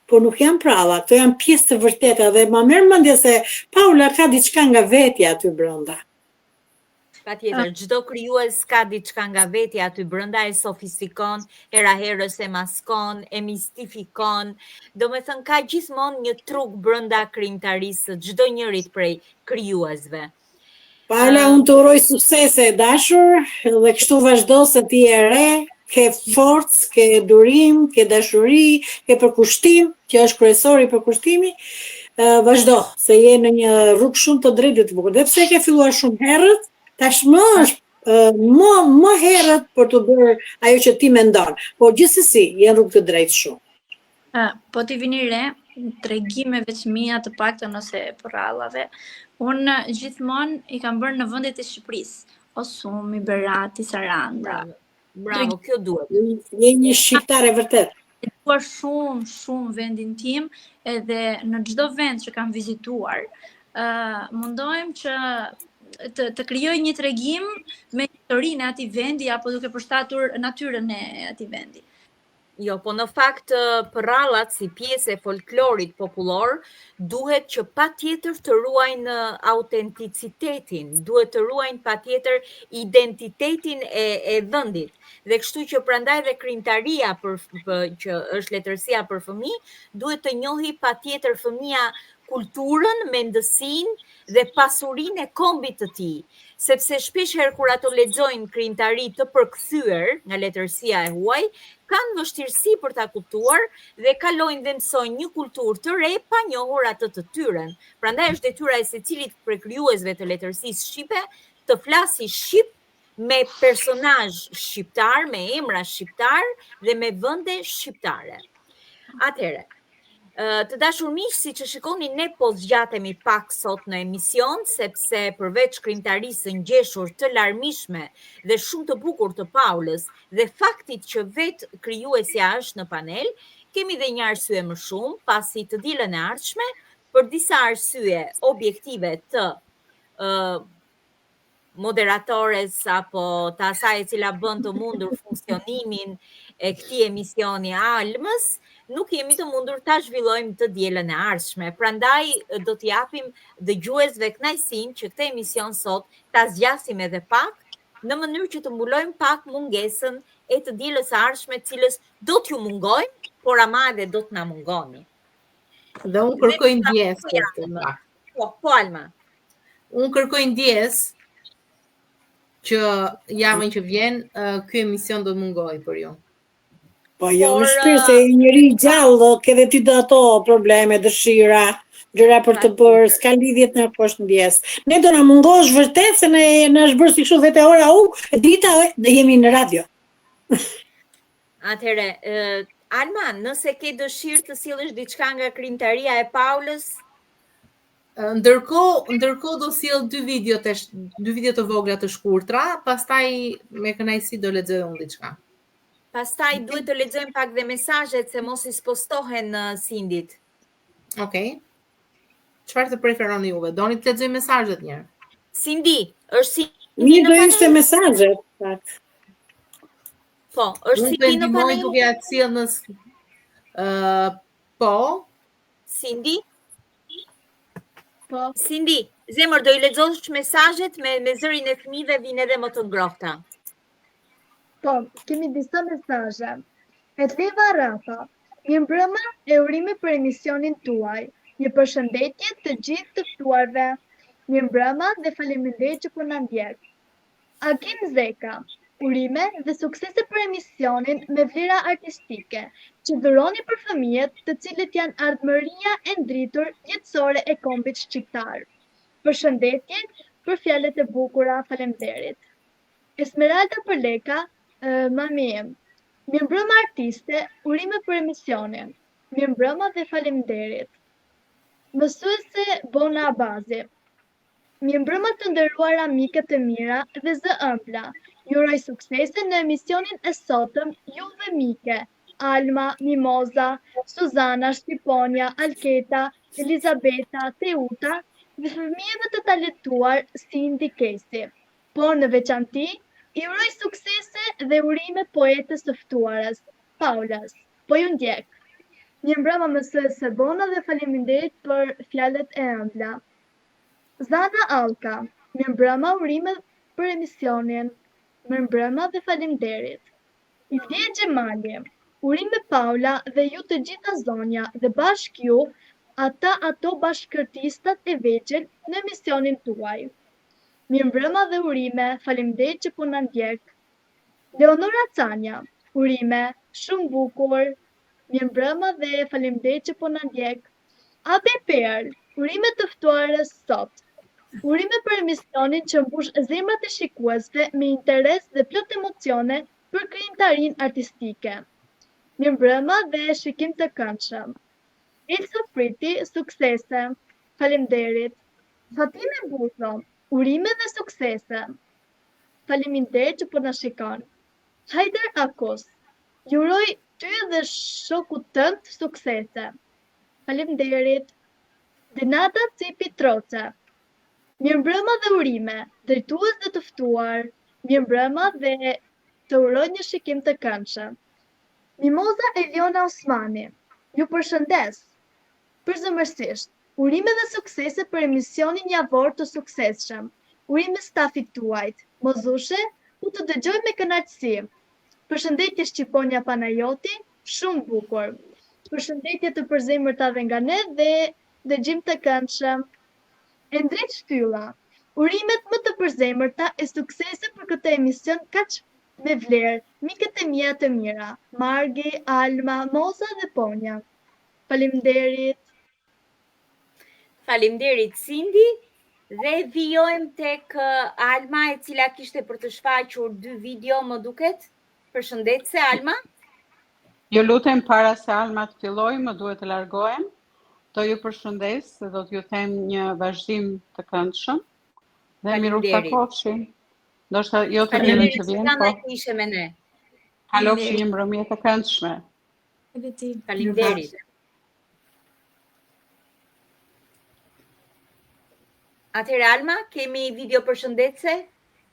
por nuk janë pralla, këto janë pjesë të vërteta dhe ma merr mendje se Paula ka diçka nga vetja aty brenda. Patjetër, çdo krijues ka diçka nga vetja aty brenda, e sofistikon, hera herës e maskon, e mistifikon. Domethënë ka gjithmonë një truk brenda krijimtarisë së çdo njërit prej krijuesve. Paula, unë të uroj suksese e dashur dhe kështu vazhdo se ti e re, ke forcë, ke durim, ke dashuri, ke përkushtim, që është kryesori përkushtimi, vazhdo, se je në një rrugë shumë të drejtë të bukur. Dhe pse ke filluar shumë herët, tashmë është më herët për të bërë ajo që ti mendon, por gjithsesi je në rrugë të drejtë shumë. Po t'i vini re, tregimeve të mia të paktën ose prallave, unë gjithmonë i kam bërë në vendet e Shqipërisë, Osumi, Berati, Saranda. Bravo, kjo duhet. Je një shqiptare vërtet. E dua shumë vendin tim, edhe në çdo vend që kam vizituar, mundohem që të krijoj një tregim me historinë e atij vendi apo duke përshtatur natyrën e atij vendi. Jo, po në fakt prallat si pjesë e folklorit popullor duhet që patjetër të ruajnë autenticitetin, duhet të ruajnë patjetër identitetin e vendit. Dhe kështu që prandaj dhe krijimtaria që është letërsia për fëmijë, duhet të njohë patjetër fëmia kulturën, mendësinë dhe pasurinë e kombit të tij, sepse shpesh herë kur ato lexojnë krijimtari të përkthyer nga letërsia e huaj, kanë vështirësi për ta kuptuar dhe kalojnë dhe mësojnë një kulturë të re pa njohur atë të tyren. Prandaj është detyra e secilit prej krijuesve të letërsisë shqipe të flasë shqip me personazh shqiptar, me emra shqiptar dhe me vende shqiptare. Atëherë, të dashur miq, siç e shikoni, ne po zgjatemi pak sot në emision, sepse përveç krijimtarisë së ngjeshur të larmishme dhe shumë të bukur të Paulës dhe faktit që vetë krijuesja është në panel, kemi dhe një arsye më shumë, pasi të dielën e ardhshme, për disa arsye objektive të moderatores apo të asaj e cila bën të mundur funksionimin e këtij emisioni Almës, nuk jemi të mundur ta zhvillojmë të dielën e ardhshme. Prandaj do t'i japim dëgjuesve kënaqësinë që këtë emision sot ta zgjasim edhe pak, në mënyrë që të mbulojmë pak mungesën e të dielës së ardhshme, cilës do t'ju mungojmë, por ama edhe do t'na mungoni. Dhe unë kërkoj ndjes. Po, Alma. Unë kërkoj ndjes që javën që vjen, ky emision do të mungoj për ju. Po jo më shpirt se njëri gjallë, ke dhe ty do ato probleme, dëshira, gjëra për të bërë, s'ka lidhje të na poshtë ndjes. Ne do na mungosh vërtet se ne na është bërë si kështu vetë ora dita jemi në radio. Atëherë, Alma, nëse ke dëshirë të sjellësh diçka nga krijimtaria e Paulës, ndërkohë do sjell dy video të vogla të shkurtra, pastaj me kënaqësi do lexoj unë diçka. Pastaj duhet të lexojmë pak dhe mesazhet se mos i spostohen Sindit. Okej. Çfarë të preferoni juve? Doni të lexoj mesazhet një herë? Sindi, është Sindi në panel? Do ishte mesazhet, pak. Po, është Sindi në panel? Duke ja sjell në po. Sindi? Po. Sindi, zemër, do i lexosh mesazhet me zërin e fëmijëve, vinë edhe më të ngrohta. Po, kemi disa mesazhe. Etleva Rafa, mirëmbrëma e urime për emisionin tuaj. Një përshëndetje të gjithë të ftuarve. Mirëmbrëma dhe faleminderit që po na ndjek. Akim Zeka, urime dhe suksese për emisionin me vlera artistike, që dhuroni për fëmijët të cilët janë ardhmëria e ndritur jetësore e kombit shqiptar. Përshëndetje për fjalët e bukura, faleminderit. Esmeralda Përleka, mami em, mirëmbrëma artiste, urime për emisionin, mirëmbrëma dhe faleminderit. Mësuese Bona Abazi, mirëmbrëma të nderuara amikët e mira dhe zë ëmbla, ju uroj suksese në emisionin e sotëm juve mike, Alma, Mimoza, Suzana, Shqiponia, Alketa, Elizabeta, Teuta dhe fëmijëve të talentuar Sindi Kesi. Por në veçanti, i uroj suksese dhe urime poetës së ftuarës, Paulas, po ju ndjek. Mirëmbrëma mësuese Bona dhe faleminderit për fjalët e ëmbla. Zana Alka, mirëmbrëma, urime për emisionin, mirëmbrëma dhe faleminderit. Ivlie Xhemali, urime Paula dhe ju të gjitha zonja dhe bashk ju, ato bashkërtistat e vegjël në emisionin tuaj. Mirëmbrëma dhe urime, faleminderit që po na ndjek. Leonora Canja, urime, shumë bukur, mirëmbrëma dhe faleminderit që po na ndjek. Abe Perl, urime të ftuarës sot. Urime për emisionin që mbush zemrat e shikuesve me interes dhe plot emocione për krijimtarinë artistike. Mirëmbrëma dhe shikim të këndshëm. Elsa Priti, suksese, faleminderit. Fatime Butho, urime dhe suksese. Faleminderit që po na shikon. Hajder Akos, ju uroj ty dhe shokut tënd suksese. Faleminderit. Denata Cipi Troce, mirëmbrëma dhe urime, drejtues dhe të ftuar, mirëmbrëma dhe të uroj një shikim të këndshëm. Mimoza Eliona Osmani, ju përshëndes. Përzemërsisht, urime dhe suksese për emisionin javor të suksesshëm. Urime stafit tuajt. Mozushe, u të dëgjoj me kënaqësi. Përshëndetje Shqiponia Panajoti, shumë bukur. Përshëndetje të përzemërta dhe nga ne dhe dëgjim të këndshëm. E drejt shtylla. Urimet më të përzemërta e suksese për këtë emision kaq me vlerë, mikët e mia të mira, Margi, Alma, Moza dhe Ponja. Faleminderit. Faleminderit Cindy dhe vijojmë tek Alma e cila kishte për të shfaqur 2 video më duket. Përshëndetse Alma. Ju lutem para se Alma të fillojë, më duhet të largohem. Do ju përshëndes dhe do t'ju them një vazhdim të këndshëm. Dhe miru takofshim. Ndoshta jo të tjerë që vjen, po. Ishe me ne. Kalofshi një mbrëmje të këndshme. Faleminderit. Atëherë Alma, kemi video përshëndetse?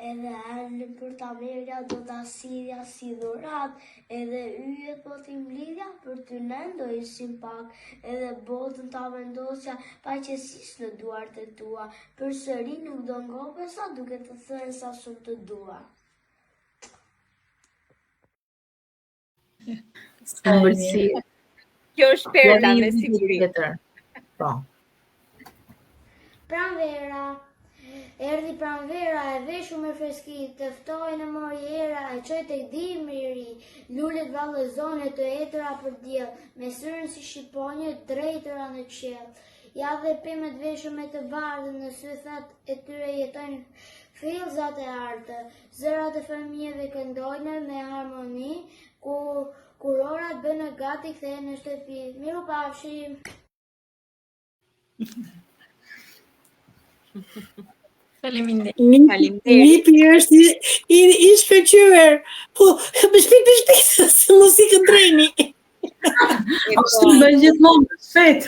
Edhe Alma për ta merja do ta sillja si dhurat, edhe yjet po t'i mblidhja për ty ne do ishim pak, edhe botën ta vendosja paqësisht në duart e tua, përsëri nuk do ngopesa duke të thënë sa shumë të dua. Kjo është perla me siguri. Po. Pranvera. Erdhi pranvera e veshur me freski, të ftoi në moriera, e çoi tek dimri i ri. Lulet vallëzone të etëra për diell, me syrin si shqiponje drejtëra në qiell. Ja dhe pemet veshur me të bardhë, në sythat e tyre jetojnë frillzat e artë. Zërat e fëmijëve këndojnë me harmoni, kur orat bënë gati kthehen në shtëpi. Miru pafshim. Faleminderit. Nipi është i shkëlqyer. Po, më shpejt, se mos i këndreni. Ashtu bën gjithmonë, shpejt.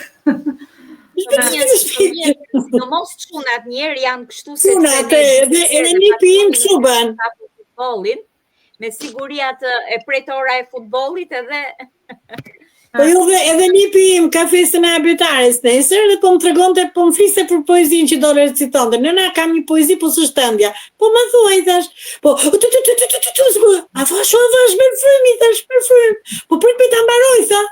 Sidomos çunat njerë janë kështu se çunat edhe nipi im kështu bën. Futbollin, me siguri atë e pretora e futbollit edhe Po jo edhe nipi im ka festën e abitares nesër dhe po më tregonte, po më fliste për poezinë që do recitonte. Nëna kam një poezi po s'është ëndja. Po më thuaj thash. Po a thash me frym i thash me frym. Po prit me ta mbaroj tha.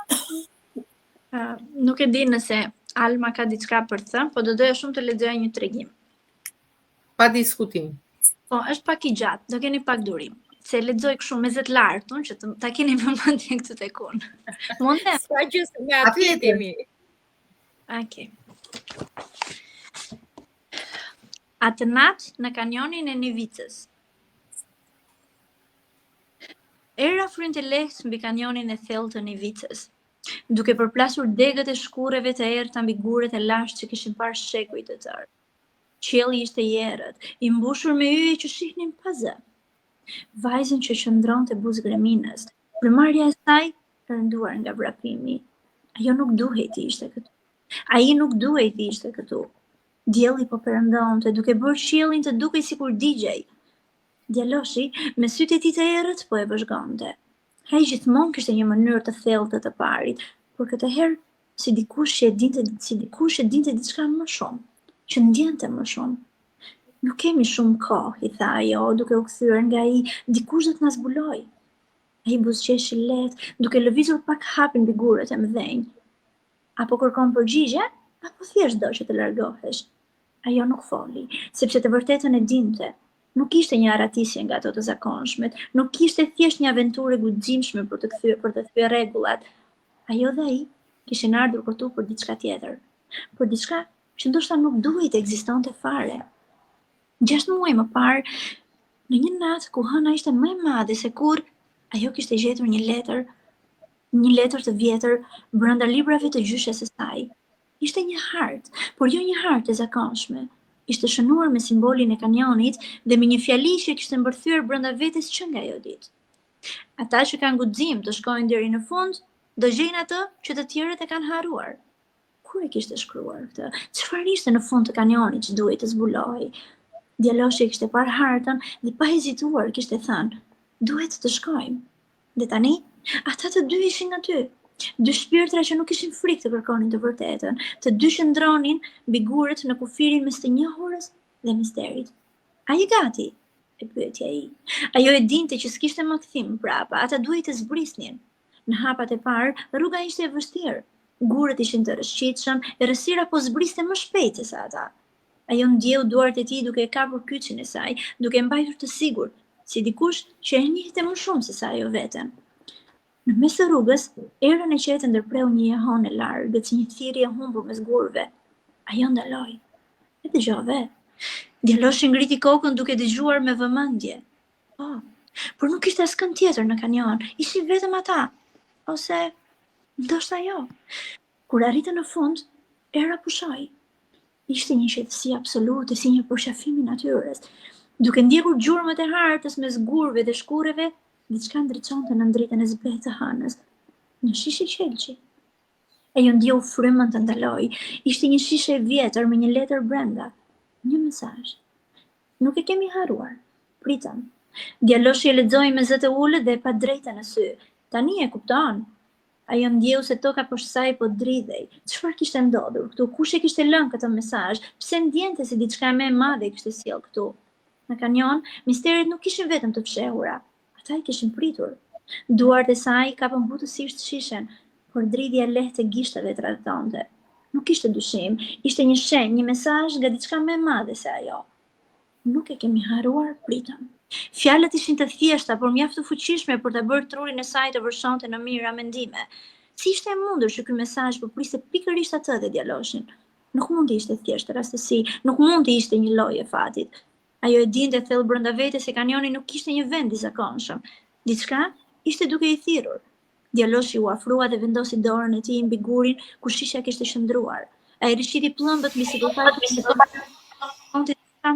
Nuk e di nëse Alma ka diçka për të thënë, po do doja shumë të lexoja një tregim. Pa diskutim. Po, është pak i gjatë, do keni pak durim. Se lexoj kështu me zet lartun që ta keni vëmendje këtu tek unë. Mund të? Sa gjë me aty jemi. Okej. Atë natë në kanionin e Nivicës. Era frynte lehtë mbi kanionin e thellë të Nivicës, duke përplasur degët e shkurreve të errta mbi guret e lashtë që kishin parë shekuj të tërë. Qielli ishte i errët, i mbushur me yje që shihnin pa zë. Vajzën që qëndronte buzë greminës, frymarrja e saj rënduar nga vrapimi. Ajo nuk duhej të ishte këtu. Ai nuk duhej të ishte këtu. Dielli po perëndonte, duke bërë qiellin të dukej sikur digjej. Djaloshi me sytë e tij të errët po e vëzhgonte. Ai gjithmonë kishte një mënyrë të thellë të parit, por këtë herë si dikush që dinte diçka më shumë, që ndjente më shumë. Nuk kemi shumë kohë, i tha ajo, duke u kthyer nga ai, dikush do të na zbuloj. Ai buzëqeshi lehtë, duke lëvizur pak hapin mbi guret e mëdhenj. Apo kërkon përgjigje, apo thjesht do që të largohesh. Ajo nuk foli, sepse të vërtetën e dinte. Nuk ishte një aratisje nga ato të zakonshmet, nuk ishte thjesht një aventurë e guximshme për të thyer rregullat. Ajo dhe ai kishin ardhur këtu për diçka tjetër, për diçka që ndoshta nuk duhej të ekzistonte fare. 6 muaj më parë, në një natë ku hëna ishte më e madhe se kur, ajo kishte gjetur një letër të vjetër brenda librave të gjyshes së saj. Ishte një hartë, por jo një hartë e zakonshme. Ishte shënuar me simbolin e kanionit dhe me një fjali që kishte mbërthyer brenda vetes që nga ajo ditë. Ata që kanë guxim të shkojnë deri në fund, do gjejnë atë që të tjerët e kanë harruar. Kur e kishte shkruar këtë? Çfarë ishte në fund të kanionit që duhej të zbulohej? Djaloshi kishte parë hartën dhe pa hezituar kishte thënë, duhet të shkojmë. Dhe tani, ata të dy ishin aty. 2 shpirtra që nuk ishin frikë të kërkonin të vërtetën, të dy që ndronin mbi guret në kufirin mes të njohurës dhe misterit. A je gati? E pyeti ai. Ajo e dinte që s'kishte më kthim prapa, ata duhej të zbrisnin. Në hapat e parë, rruga ishte e vështirë. Gurët ishin të rëshqitshëm, e rësira po zbriste më shpejt se sa ata. Ajo ndjeu duart e tij duke e kapur kyçin e saj, duke mbajtur të sigurt, si dikush që e njihte më shumë se sa ajo veten. Në mes të rrugës, erën e qetë ndërpreu një jehon e largët si një thirrje e humbur mes gurëve. Ajo ndaloi. E dëgjove. Djaloshi ngriti kokën duke dëgjuar me vëmendje. Po, por nuk ishte askënd tjetër në kanion, ishin vetëm ata. Ose ndoshta jo. Kur arritën në fund, era pushoi. Ishte një qetësi absolute, si një përshafim i natyrës. Duke ndjekur gjurmët e hartës mes gurëve dhe shkureve, diçka ndriçonte në dritën e zbletë të hënës. Një shishe qelçi. Ajo ndjeu frymën të ndaloi. Ishte një shishe e vjetër me një letër brenda. Një mesazh. Nuk e kemi haruar. Pritëm. Djaloshi e lexoi me zë të ulët dhe e pa drejtën në sy. Tani e kupton. Ajo ndjeu se toka poshtë saj po dridhej. Çfarë kishte ndodhur këtu? Kush e kishte lënë këtë mesazh? Pse ndjente se diçka më e madhe kishte sjell këtu? Në kanion, misteret nuk ishin vetëm të fshehura. Ata I kishin pritur. Duart e saj kapën butësisht shishen, por dridhja e lehtë e gishtave tradhtonte. Nuk ishte dyshim, ishte një shenjë, një mesazh nga diçka më e madhe se ajo. Nuk e kemi haruar, pritëm. Fjalët ishin të thjeshta, por mjaft të fuqishme për ta bërë trurin e saj të vërshonte në mira mendime. Si ishte e mundur që ky mesazh po priste pikërisht atë dhe djaloshin? Nuk mund të ishte thjesht rastësi, nuk mund të ishte një lojë e fatit. Ajo e dinte thellë brenda vetes se kanioni nuk ishte një vend I zakonshëm. Diçka ishte duke I thirrur. Djaloshi u afrua dhe vendosi dorën e tij mbi gurin ku shisha kishte qëndruar. Ai rishiti pllëmbët mbi sipërfaqen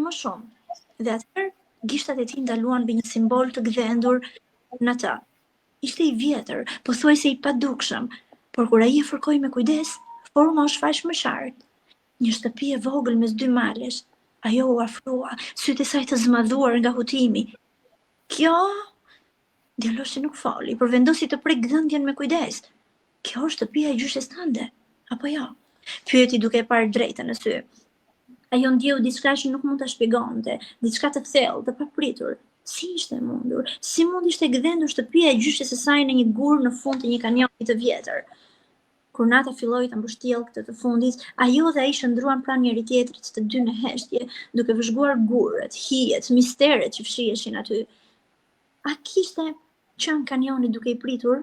më shumë. Dhe atëherë gishtat e tij ndaluan mbi një simbol të gdhendur në të. Ishte I vjetër, pothuajse I padukshëm, por kur ai e fërkoi me kujdes, forma u shfaq më qartë. Një shtëpi e vogël mes dy malesh. Ajo u afrua, sytë e saj të zmadhuar nga hutimi. Kjo? Djaloshi nuk foli, por vendosi të prek gdhendjen me kujdes. Kjo është shtëpia e gjyshes tënde, apo jo? Pyeti duke parë drejtën në sy. Ajo ndjeu diçka që nuk mund ta shpjegonte, diçka të thellë, të papritur. Si ishte mundur? Si mund ishte gdhendur shtëpia e gjyshes së saj në një gur në fund të një kanioni të vjetër? Kur nata filloi të mbështjellë këtë të fundit, ajo dhe ai shndruan pranë njëri tjetrit të dy në heshtje, duke vëzhguar gurët, hijet, misteret që fshiheshin aty. A kishte qenë kanioni duke I pritur?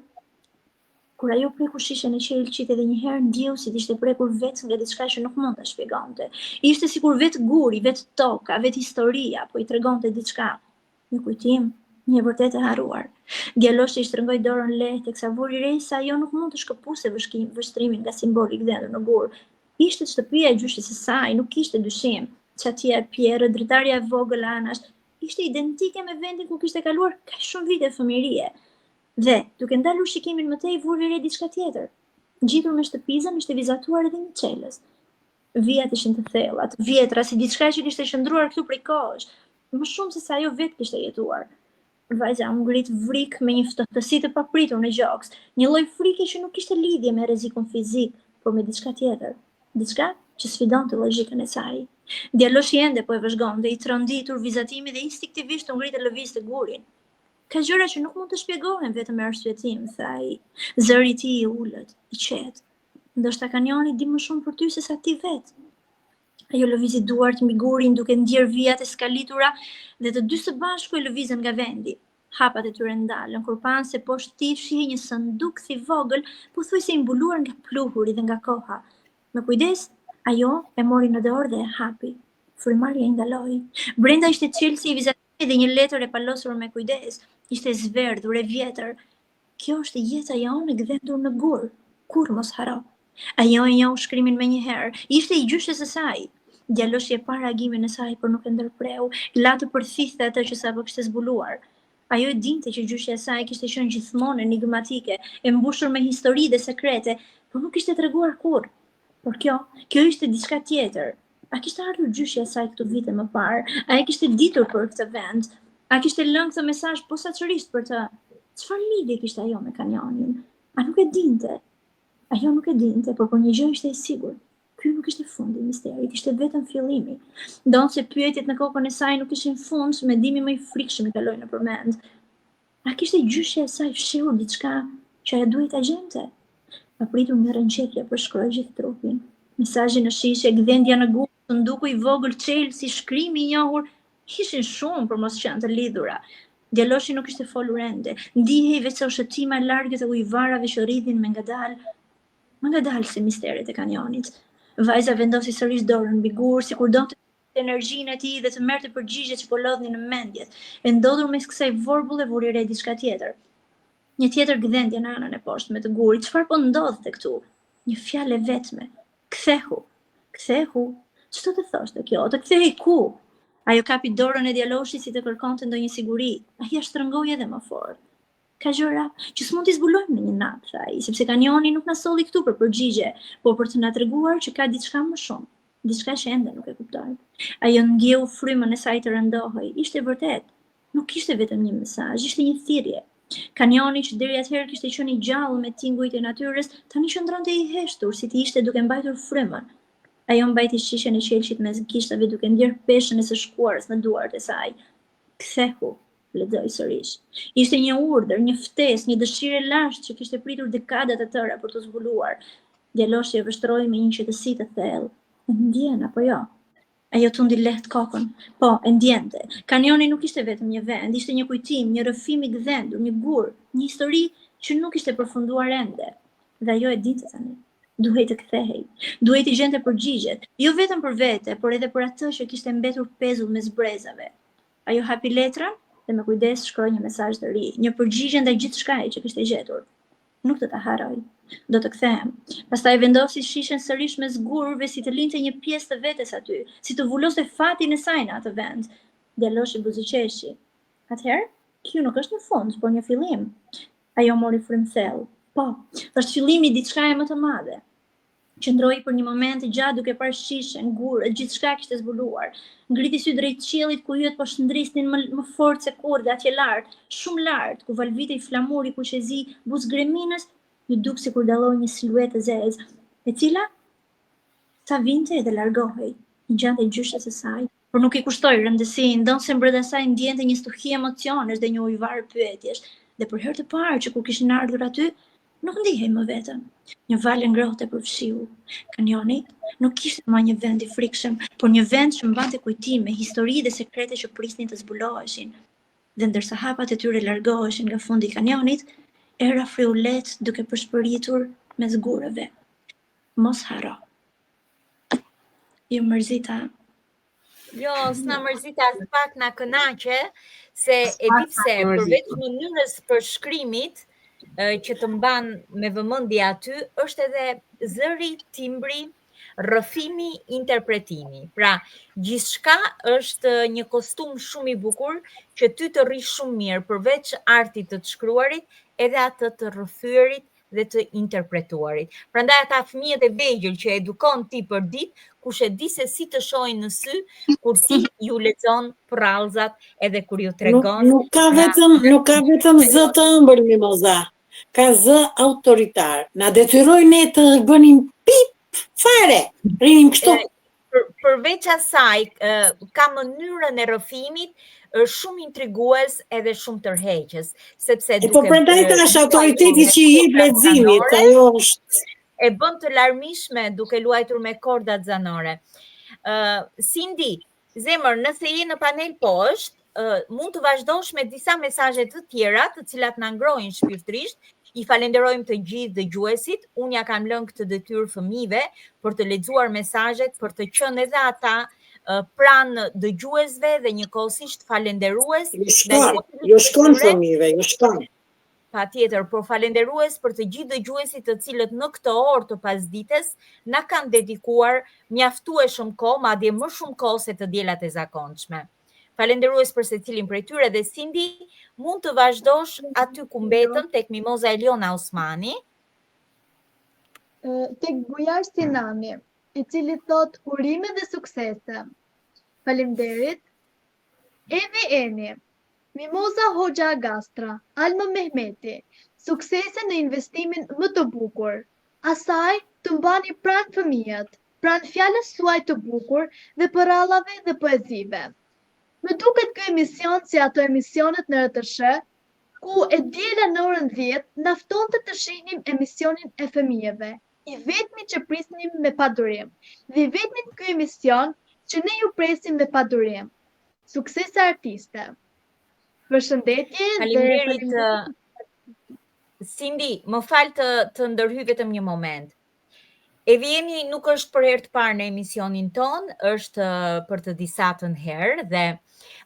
Kur ajo preku shishen e qelçit edhe një herë ndjeu si t'ishte prekur vetë nga diçka që nuk mund ta shpjegonte. Ishte sikur vetë guri, vetë toka, vetë historia po I tregonte diçka. Një kujtim, një vërtet e haruar. Djaloshi I shtrëngoi dorën lehtë teksa vuri re se ajo nuk mund të shkëpuse vështrimin nga simboli I gdhendur në gur. Ishte shtëpia e gjyshes së saj, nuk kishte dyshim. Çatia e Pierre, dritarja e vogël anash, ishte identike me vendin ku kishte kaluar kaq shumë vite fëmijërie. Dhe, duke ndalur shikimin më tej, vuri re diçka tjetër. Ngjitur me shtëpizën, ishte vizatuar edhe një çelës. Vijat ishin të thella, të vjetra, si diçka që kishte qëndruar këtu prej kohësh, më shumë se sa ajo vetë kishte jetuar. Vajza u ngrit vrik me një ftohtësi të papritur në gjoks, një lloj frike që nuk kishte lidhje me rrezikun fizik, por me diçka tjetër, diçka që sfidonte logjikën e saj. Djaloshi ende po e vëzhgonte, I tronditur vizatimi dhe instinktivisht u ngrit e lëvizte gurin. Ka gjëra që nuk mund të shpjegohen vetëm me arsyetim, tha ai. Zëri I tij I ulët, I qetë. Ndoshta kanioni di më shumë për ty se sa ti vetë. Ajo lëvizi duart mbi gurin duke ndjer vijat e skalitura dhe të dy së bashku e lëvizën nga vendi. Hapat e tyre ndalën kur panë se poshtë tij fshihej një sanduk I vogël, pothuajse I mbuluar nga pluhuri dhe nga koha. Me kujdes, ajo e mori në dorë dhe e hapi. Frymarrja I ndaloi. Brenda ishte çelësi I vizatimit dhe një letër e palosur me kujdes. Ishte zverdhur e vjetër. Kjo është jeta jonë e gdhendur në gur. Kur mos haro. Ajo e njohu shkrimin menjëherë. Ishte I gjyshes së saj. Djaloshi e pa reagimin e saj, por nuk e ndërpreu. La të përthithte atë që sapo kishte zbuluar. Ajo e dinte që gjyshja e saj kishte qenë gjithmonë enigmatike, e mbushur me histori dhe sekrete, por nuk kishte treguar kurrë. Por kjo ishte diçka tjetër. A kishte ardhur gjyshja e saj këtu vite më parë? A e kishte ditur për këtë vend? A kishte lënë këtë mesazh posaçërisht për të? Çfarë lidhje kishte ajo me kanionin? A nuk e dinte? Ajo nuk e dinte, por për një gjë ishte e sigurt. Ky nuk ishte fundi I misterit, ishte vetëm fillimi. Ndonse pyetjet në kokën e saj nuk ishin fund, mendimi më I frikshëm I kaloi nëpër mend. A kishte gjyshja e saj fshehur diçka që ajo duhej ta gjente? Ka pritur një rënqekje për shkroj gjithë trupin. Mesazhi në shishe, gdhendja në gurë, të nduku i vogël çel si shkrimi i njohur, ishin shumë për mos qenë të lidhura. Djaloshi nuk ishte folur ende, ndihej veç sa shëtima e largët e ujëvarave që rridhin me ngadalë si misteret e kanjonit. Vajza vendosi sërish dorën mbi gurë, sikur donte energjinë e tij dhe të merrte përgjigjet që po lodhnin në mendjet. E ndodhur mes kësaj vorbulle vuri re diçka tjetër. Një tjetër gdhendje në anën e poshtme të gurit. Çfarë po ndodhte këtu? Një fjalë vetme. Kthehu. Kthehu. Ç'do të thoshte kjo? Të kthehej ku? Ajo kapi dorën e djaloshit si të kërkonte ndonjë siguri. Ai ja shtrëngoi edhe më fort. Ka gjëra që s'mund t'i zbulojmë në një natë, tha ai, sepse kanjoni nuk na solli këtu për përgjigje, por për të na treguar që ka diçka më shumë, diçka që ende nuk e kuptoj. Ajo ngjeu frymën e saj të rëndohej. Ishte vërtet, nuk ishte vetëm një mesazh, ishte një thirrje. Kanjoni që deri atëherë kishte qenë i gjallë me tingujt e natyrës, tani qëndronte i heshtur, si të ishte duke mbajtur frymën. Ajo mbajti shishen e qelçit mes gishtave duke ndjerë peshën e së shkuarës në duart e saj. Kthehu, lexoi sërish. Ishte një urdhër, një ftesë, një dëshirë e lashtë që kishte pritur dekadat e tëra për të zbuluar. Djaloshi e vështroi me një qetësi të thellë. Ndjen apo jo? Ajo tundi lehtë kokën. Po, e ndjente. Kanjoni nuk ishte vetëm një vend, ishte një kujtim, një rrëfim i gdhendur, një gur, një histori që nuk ishte përfunduar ende. Dhe ajo e dinte tani. Duhej të kthehej. Duhej të gjente përgjigjet, jo vetëm për vete, por edhe për atë që kishte mbetur pezull mes brezave. Ajo hapi letrën dhe me kujdes shkroi një mesazh të ri, një përgjigje ndaj gjithçkaje që kishte gjetur. Nuk do ta harroj. Do të kthehem. Pastaj vendosi shishen sërish mes gurëve si të linte një pjesë të vetes aty, si të vuloste fatin e saj në atë vend. Djaloshi buzëqeshi. Atëherë, kjo nuk është një fund, por një fillim. Ajo mori frym thellë. Po, është fillimi i diçkaje më të madhe. Qëndroi për një moment i gjatë duke parë shishen, gurët, gjithçka kishte zbuluar. Ngriti sy drejt qiellit ku yjet po shndrisnin më fort se kurrë atje lart, shumë lart, ku valvitej flamuri kuqezi, buz greminës, ju duk sikur dalloi një siluetë zezë, e cila sa vinte dhe largohej, ngjante gjyshes së saj, por nuk i kushtoi rëndësinë, ndonse brenda saj ndjente një stuhi emocionesh dhe një ujvar pyetjesh, dhe për herë të parë që kur kishin ardhur aty, nuk ndihej më vetëm. Një valë ngrohtë për fshiu. Kanjoni nuk ishte më një vend i frikshëm, por një vend që mbante kujtime, histori dhe sekrete që prisnin të zbuloheshin. Dhe ndërsa hapat e tyre largoheshin nga fundi i kanjonit, era friu lehtë duke përshpëritur mes gurëve. Mos harro. Ju mërzita. Jo, s'na mërzita as pak, na kënaqe, se e di pse, përveç mënyrës për shkrimit, që të mban me vëmendje aty, është edhe zëri, timbri, rrëfimi, interpretimi. Pra, gjithçka është një kostum shumë i bukur që ty të rrish shumë mirë, përveç artit të shkruarit, edhe atë të rrëfyerit dhe të interpretuarit. Prandaj ata fëmijët e vegjël që edukon ti për ditë, kush e di se si të shohin në sy, kur ti ju lexon prallzat edhe kur ju tregon. Nuk ka vetëm zë të ëmbël Mimoza. Ka zë autoritar. Na detyroj ne të bënim pip fare. Rinim kështu. Përveç asaj, ka mënyrën e rrëfimit shumë intrigues edhe shumë tërheqës, sepse duke po prandaj tash autoriteti që i jep leximit, ajo është e bën të larmishme duke luajtur me kordat zanore. Cindy, zemër, nëse je në panel poshtë, mund të vazhdosh me disa mesazhe të tjera, të cilat na ngrohin shpirtërisht. I falenderojmë të gjithë dëgjuesit. Unë ja kam lënë këtë detyrë fëmijëve për të lexuar mesazhet, për të qenë edhe ata pranë dëgjuesve dhe njëkohësisht falenderues. Jo shkon fëmijëve, jo shkon. Patjetër, por falenderues për të gjithë dëgjuesit të cilët në këtë orë të pasdites na kanë dedikuar mjaftueshëm kohë, madje më shumë kohë se të diellat e zakonshme. Falenderues për secilin prej tyre dhe Cindy, mund të vazhdosh aty ku mbetëm tek Mimoza Eliona Osmani. Tek Bujar Sinani, i cili thot urime dhe suksese. Faleminderit. Evi Eni, Mimoza Hoxha Agastra, Alma Mehmeti, suksese në investimin më të bukur. Asaj të mbani pranë fëmijët, pranë fjalës suaj të bukur dhe përrallave dhe poezive. Më duket ky emision si ato emisionet në RTSH, ku e diela në orën 10 na ftonte të shihnim emisionin e fëmijëve, i vetmi që prisnim me padurim, dhe i vetmi ky emision që ne ju presim me padurim. Suksese artiste! Përshëndetje dhe Faleminderit. Cindy, më fal të ndërhyj vetëm një moment. Evjeni nuk është për herë të parë në emisionin ton, është për të disatën herë dhe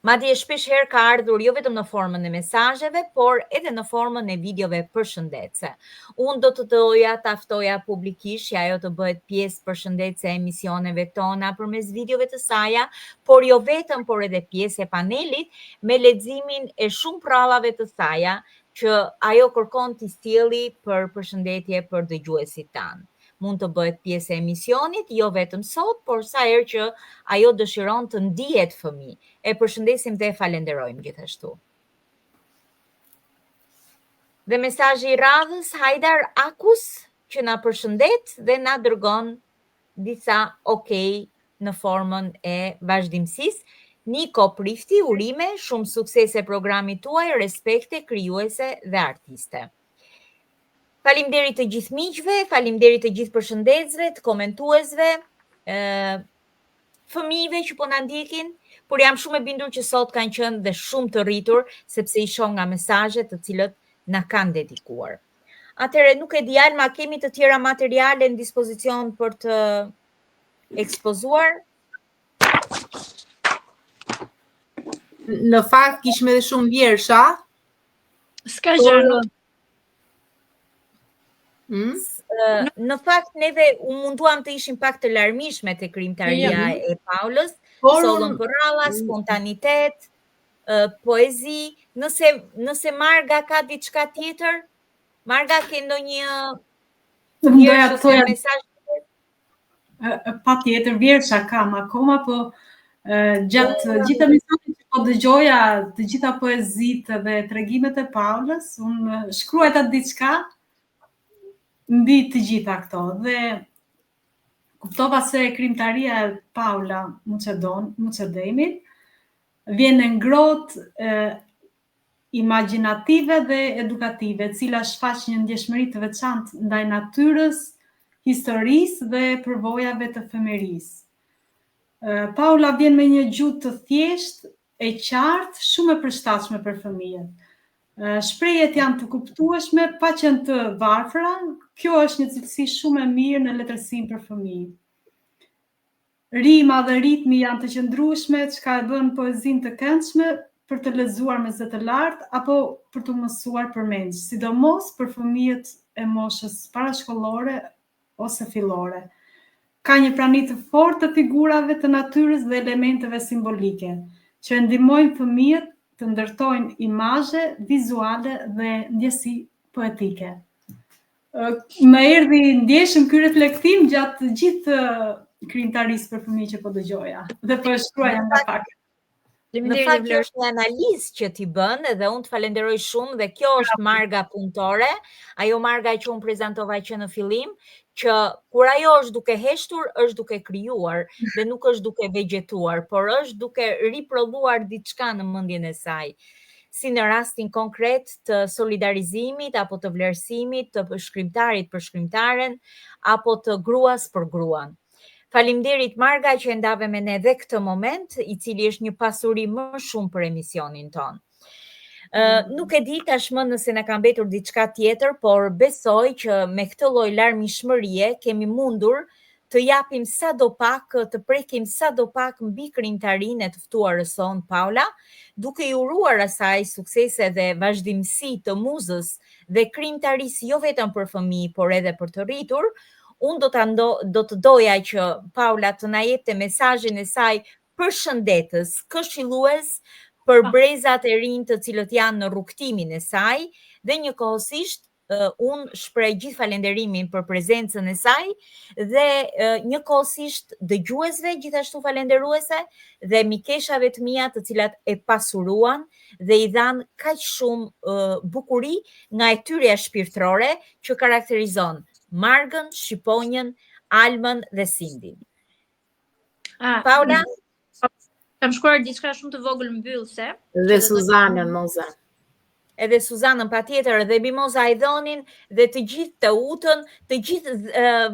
madje shpesh herë ka ardhur jo vetëm në formën e mesazheve, por edhe në formën e videove përshëndetse. Unë do të doja ta ftoja publikisht që ajo të bëhet pjesë përshëndetse e emisioneve tona përmes videove të saj, por jo vetëm, por edhe pjesë e panelit me leximin e shumë prallave të saj që ajo kërkon t'i sjellë për përshëndetje për dëgjuesit tanë. Mund të bëhet pjesë e emisionit, jo vetëm sot, por sa herë që ajo dëshiron të ndihet fëmijë. E përshëndesim dhe e falenderojmë gjithashtu. Dhe mesazhi i radhës Hajdar Akus që na përshëndet dhe na dërgon disa okej në formën e vazhdimësisë. Niko Prifti, urime, shumë suksese programit tuaj, respekte, krijuese dhe artiste. Faleminderit të gjithë miqve, faleminderit të gjithë përshëndetësve, të komentuesve, fëmijëve që po na ndjekin, por jam shumë e bindur që sot kanë qenë dhe shumë të rritur, sepse i shoh nga mesazhet të cilët na kanë dedikuar. Atëherë nuk e di Alma, kemi të tjera materiale në dispozicion për të ekspozuar? Në fakt kishme edhe shumë vjersha. S'ka gjë. Në fakt neve u munduam të ishim pak të larmishme te krijimtaria e Paulës, sollën porralla, spontanitet, poezi. Nëse Marga ka diçka tjetër, Marga ke ndonjë mesazh? Patjetër, vjersha kam akoma, po gjatë gjithë emisionit që po dëgjoja të gjitha poezitë dhe tregimet e Paulës, unë shkruajta diçka mbi të gjitha këto dhe kuptova se krijimtaria e Paula Muçedemi vjen në ngrohtë imagjinative dhe edukative, e cila shfaq një ndjeshmëri të veçantë ndaj natyrës, historisë dhe përvojave të fëmijërisë. Paula vjen me një gjuhë të thjeshtë, e qartë, shumë e përshtatshme për fëmijët. Shprehjet janë të kuptueshme, pa qenë të varfëra. Kjo është një cilësi shumë e mirë në letërsinë për fëmijë. Rima dhe ritmi janë të qëndrueshme, çka e bën poezinë të këndshme për të lexuar me zë të lartë apo për të mësuar përmendje, sidomos për fëmijët e moshës parashkollore ose fillore. Ka një prani të fortë të figurave të natyrës dhe elementeve simbolike, që ndihmojnë fëmijët të ndërtojnë imazhe vizuale dhe ndjesi poetike. Më erdhi ndjeshëm ky reflektim gjatë gjithë krijimtarisë për fëmijë që po dëgjoja dhe po e shkruaja nga pak. Në fakt kjo është një analizë që ti bën dhe unë të falenderoj shumë dhe kjo është Marga punëtore, ajo Marga që unë prezantova që në fillim, që kur ajo është duke heshtur, është duke krijuar dhe nuk është duke vegjetuar, por është duke riprodhuar diçka në mendjen e saj. Si në rastin konkret të solidarizimit apo të vlerësimit të shkrimtarit për shkrimtaren apo të gruas për gruan. Faleminderit Marga që ndave me ne dhe këtë moment, i cili është një pasuri më shumë për emisionin ton. Nuk e di tashmë nëse na ka mbetur diçka tjetër, por besoj që me këtë lloj larmishmërie kemi mundur të japim sadopak, të prekim sadopak mbi krijimtarinë e të ftuarës son Paula, duke i uruar asaj suksese dhe vazhdimsi të muzës dhe krijimtarisë jo vetëm për fëmijë, por edhe për të rritur. Unë do të doja që Paula të na jepte mesazhin e saj përshëndetës, këshillues për brezat e rinj të cilët janë në rrugtimin e saj dhe njëkohësisht unë shpreh gjithë falenderimin për prezencën e saj dhe njëkohësisht dëgjuesve gjithashtu falenderuese dhe mikeshave të mia të cilat e pasuruan dhe i dhan kaq shumë bukuri nga etyrja shpirtërore që karakterizon Margën, Shqiponjën, Almën dhe Sindin. Paula? Kam shkruar diçka shumë të vogël mbyllse. Dhe Suzanën, Moza. edhe Suzanën patjetër, dhe Mimoza Aidhonin dhe të gjithë të utën, të gjithë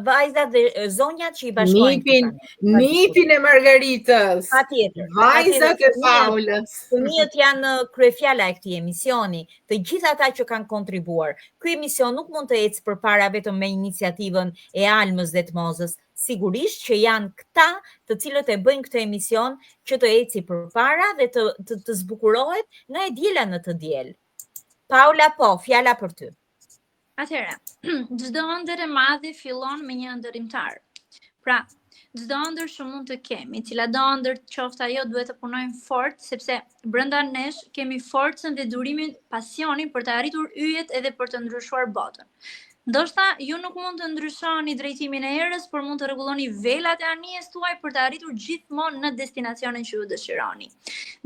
vajzat dhe zonjat që i bashkojnë. Nipin e Margaritës. Patjetër. Vajzat e Paulës. Fëmijët janë kryefjala e këtij emisioni, të gjithë ata që kanë kontribuar. Ky emision nuk mund të ecë përpara vetëm me iniciativën e Almës dhe të Mozës. Sigurisht që janë këta të cilët e bëjnë këtë emision që të eci përpara dhe të zbukurohet nga e diela në të diel. Paula, po, fjala për ty. Atëherë, çdo ëndër e madhe fillon me një ëndërrimtar. Pra, çdo ëndër që mund të kemi, cila do ëndër qoftë ajo, duhet të punojmë fort, sepse brenda nesh kemi forcën dhe durimin, pasionin për të arritur yjet edhe për të ndryshuar botën. Ndoshta ju nuk mund të ndryshoni drejtimin e erës, por mund të rregulloni velat e anijes tuaj për të arritur gjithmonë në destinacionin që ju dëshironi.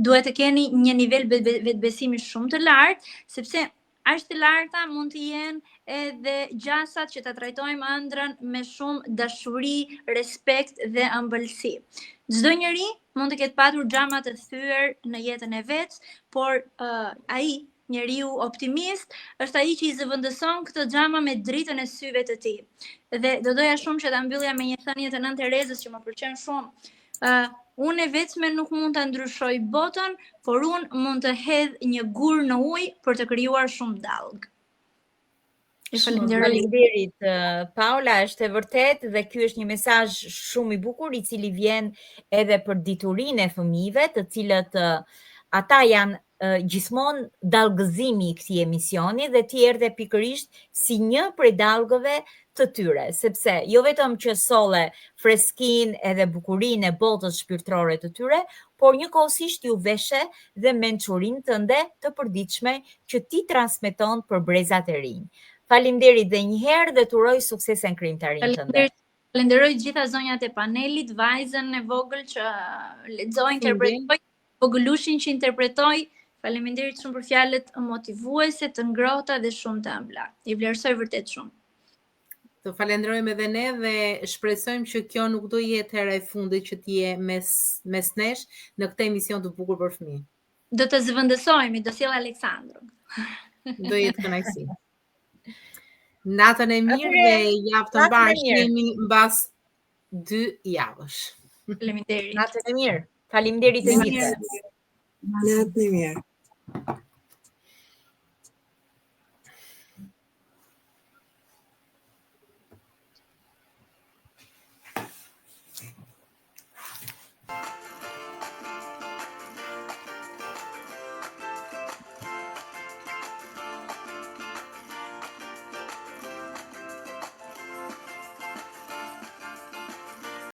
Duhet të keni një nivel vetbesimi shumë të lartë, sepse aq të larta mund të jenë edhe gjasat që ta trajtojmë ëndrrën me shumë dashuri, respekt dhe ëmbëlsi. Çdo njeri mund të ketë patur xhama të thyer në jetën e vet, por ai njeriu optimist është ai që i zëvendëson këtë xhama me dritën e syve të tij. Dhe do doja shumë që ta mbyllja me një thënie të Nën Terezës që më pëlqen shumë. Unë e vetme nuk mund ta ndryshoj botën, por unë mund të hedh një gur në ujë për të krijuar shumë dallg. Faleminderit Paula, është e vërtet dhe ky është një mesazh shumë i bukur i cili vjen edhe për diturinë e fëmijëve, të cilët ata janë gjithmonë dallgëzimi i këtij emisioni dhe ti erdhe pikërisht si një prej dallgëve të tyre, sepse jo vetëm që solle freskin edhe bukurinë e botës shpirtërore të tyre, por njëkohësisht ju veshe dhe mençurinë tënde të përditshme që ti transmeton për brezat e rinj. Faleminderit dhe një herë dhe të uroj sukses në krijimtarinë tënde. Falenderoj gjitha zonjat e panelit, vajzën e vogël që lexoi, interpretoi, vogëlushin që interpretoi. Faleminderit shumë për fjalët motivuese, të ngrohta dhe shumë të ëmbla. I vlerësoj vërtet shumë. Të falenderojmë edhe ne dhe shpresojmë që kjo nuk do jetë hera e fundit që ti je mes nesh në këtë emision të bukur për fëmijë. Do të zëvendësohemi, do sjell Aleksandrën. Do jetë kënaqësi. Natën e mirë dhe javë të mbarë, jemi mbas 2 javësh. Faleminderit. Natën e mirë. Faleminderit e gjithë. Natën e mirë.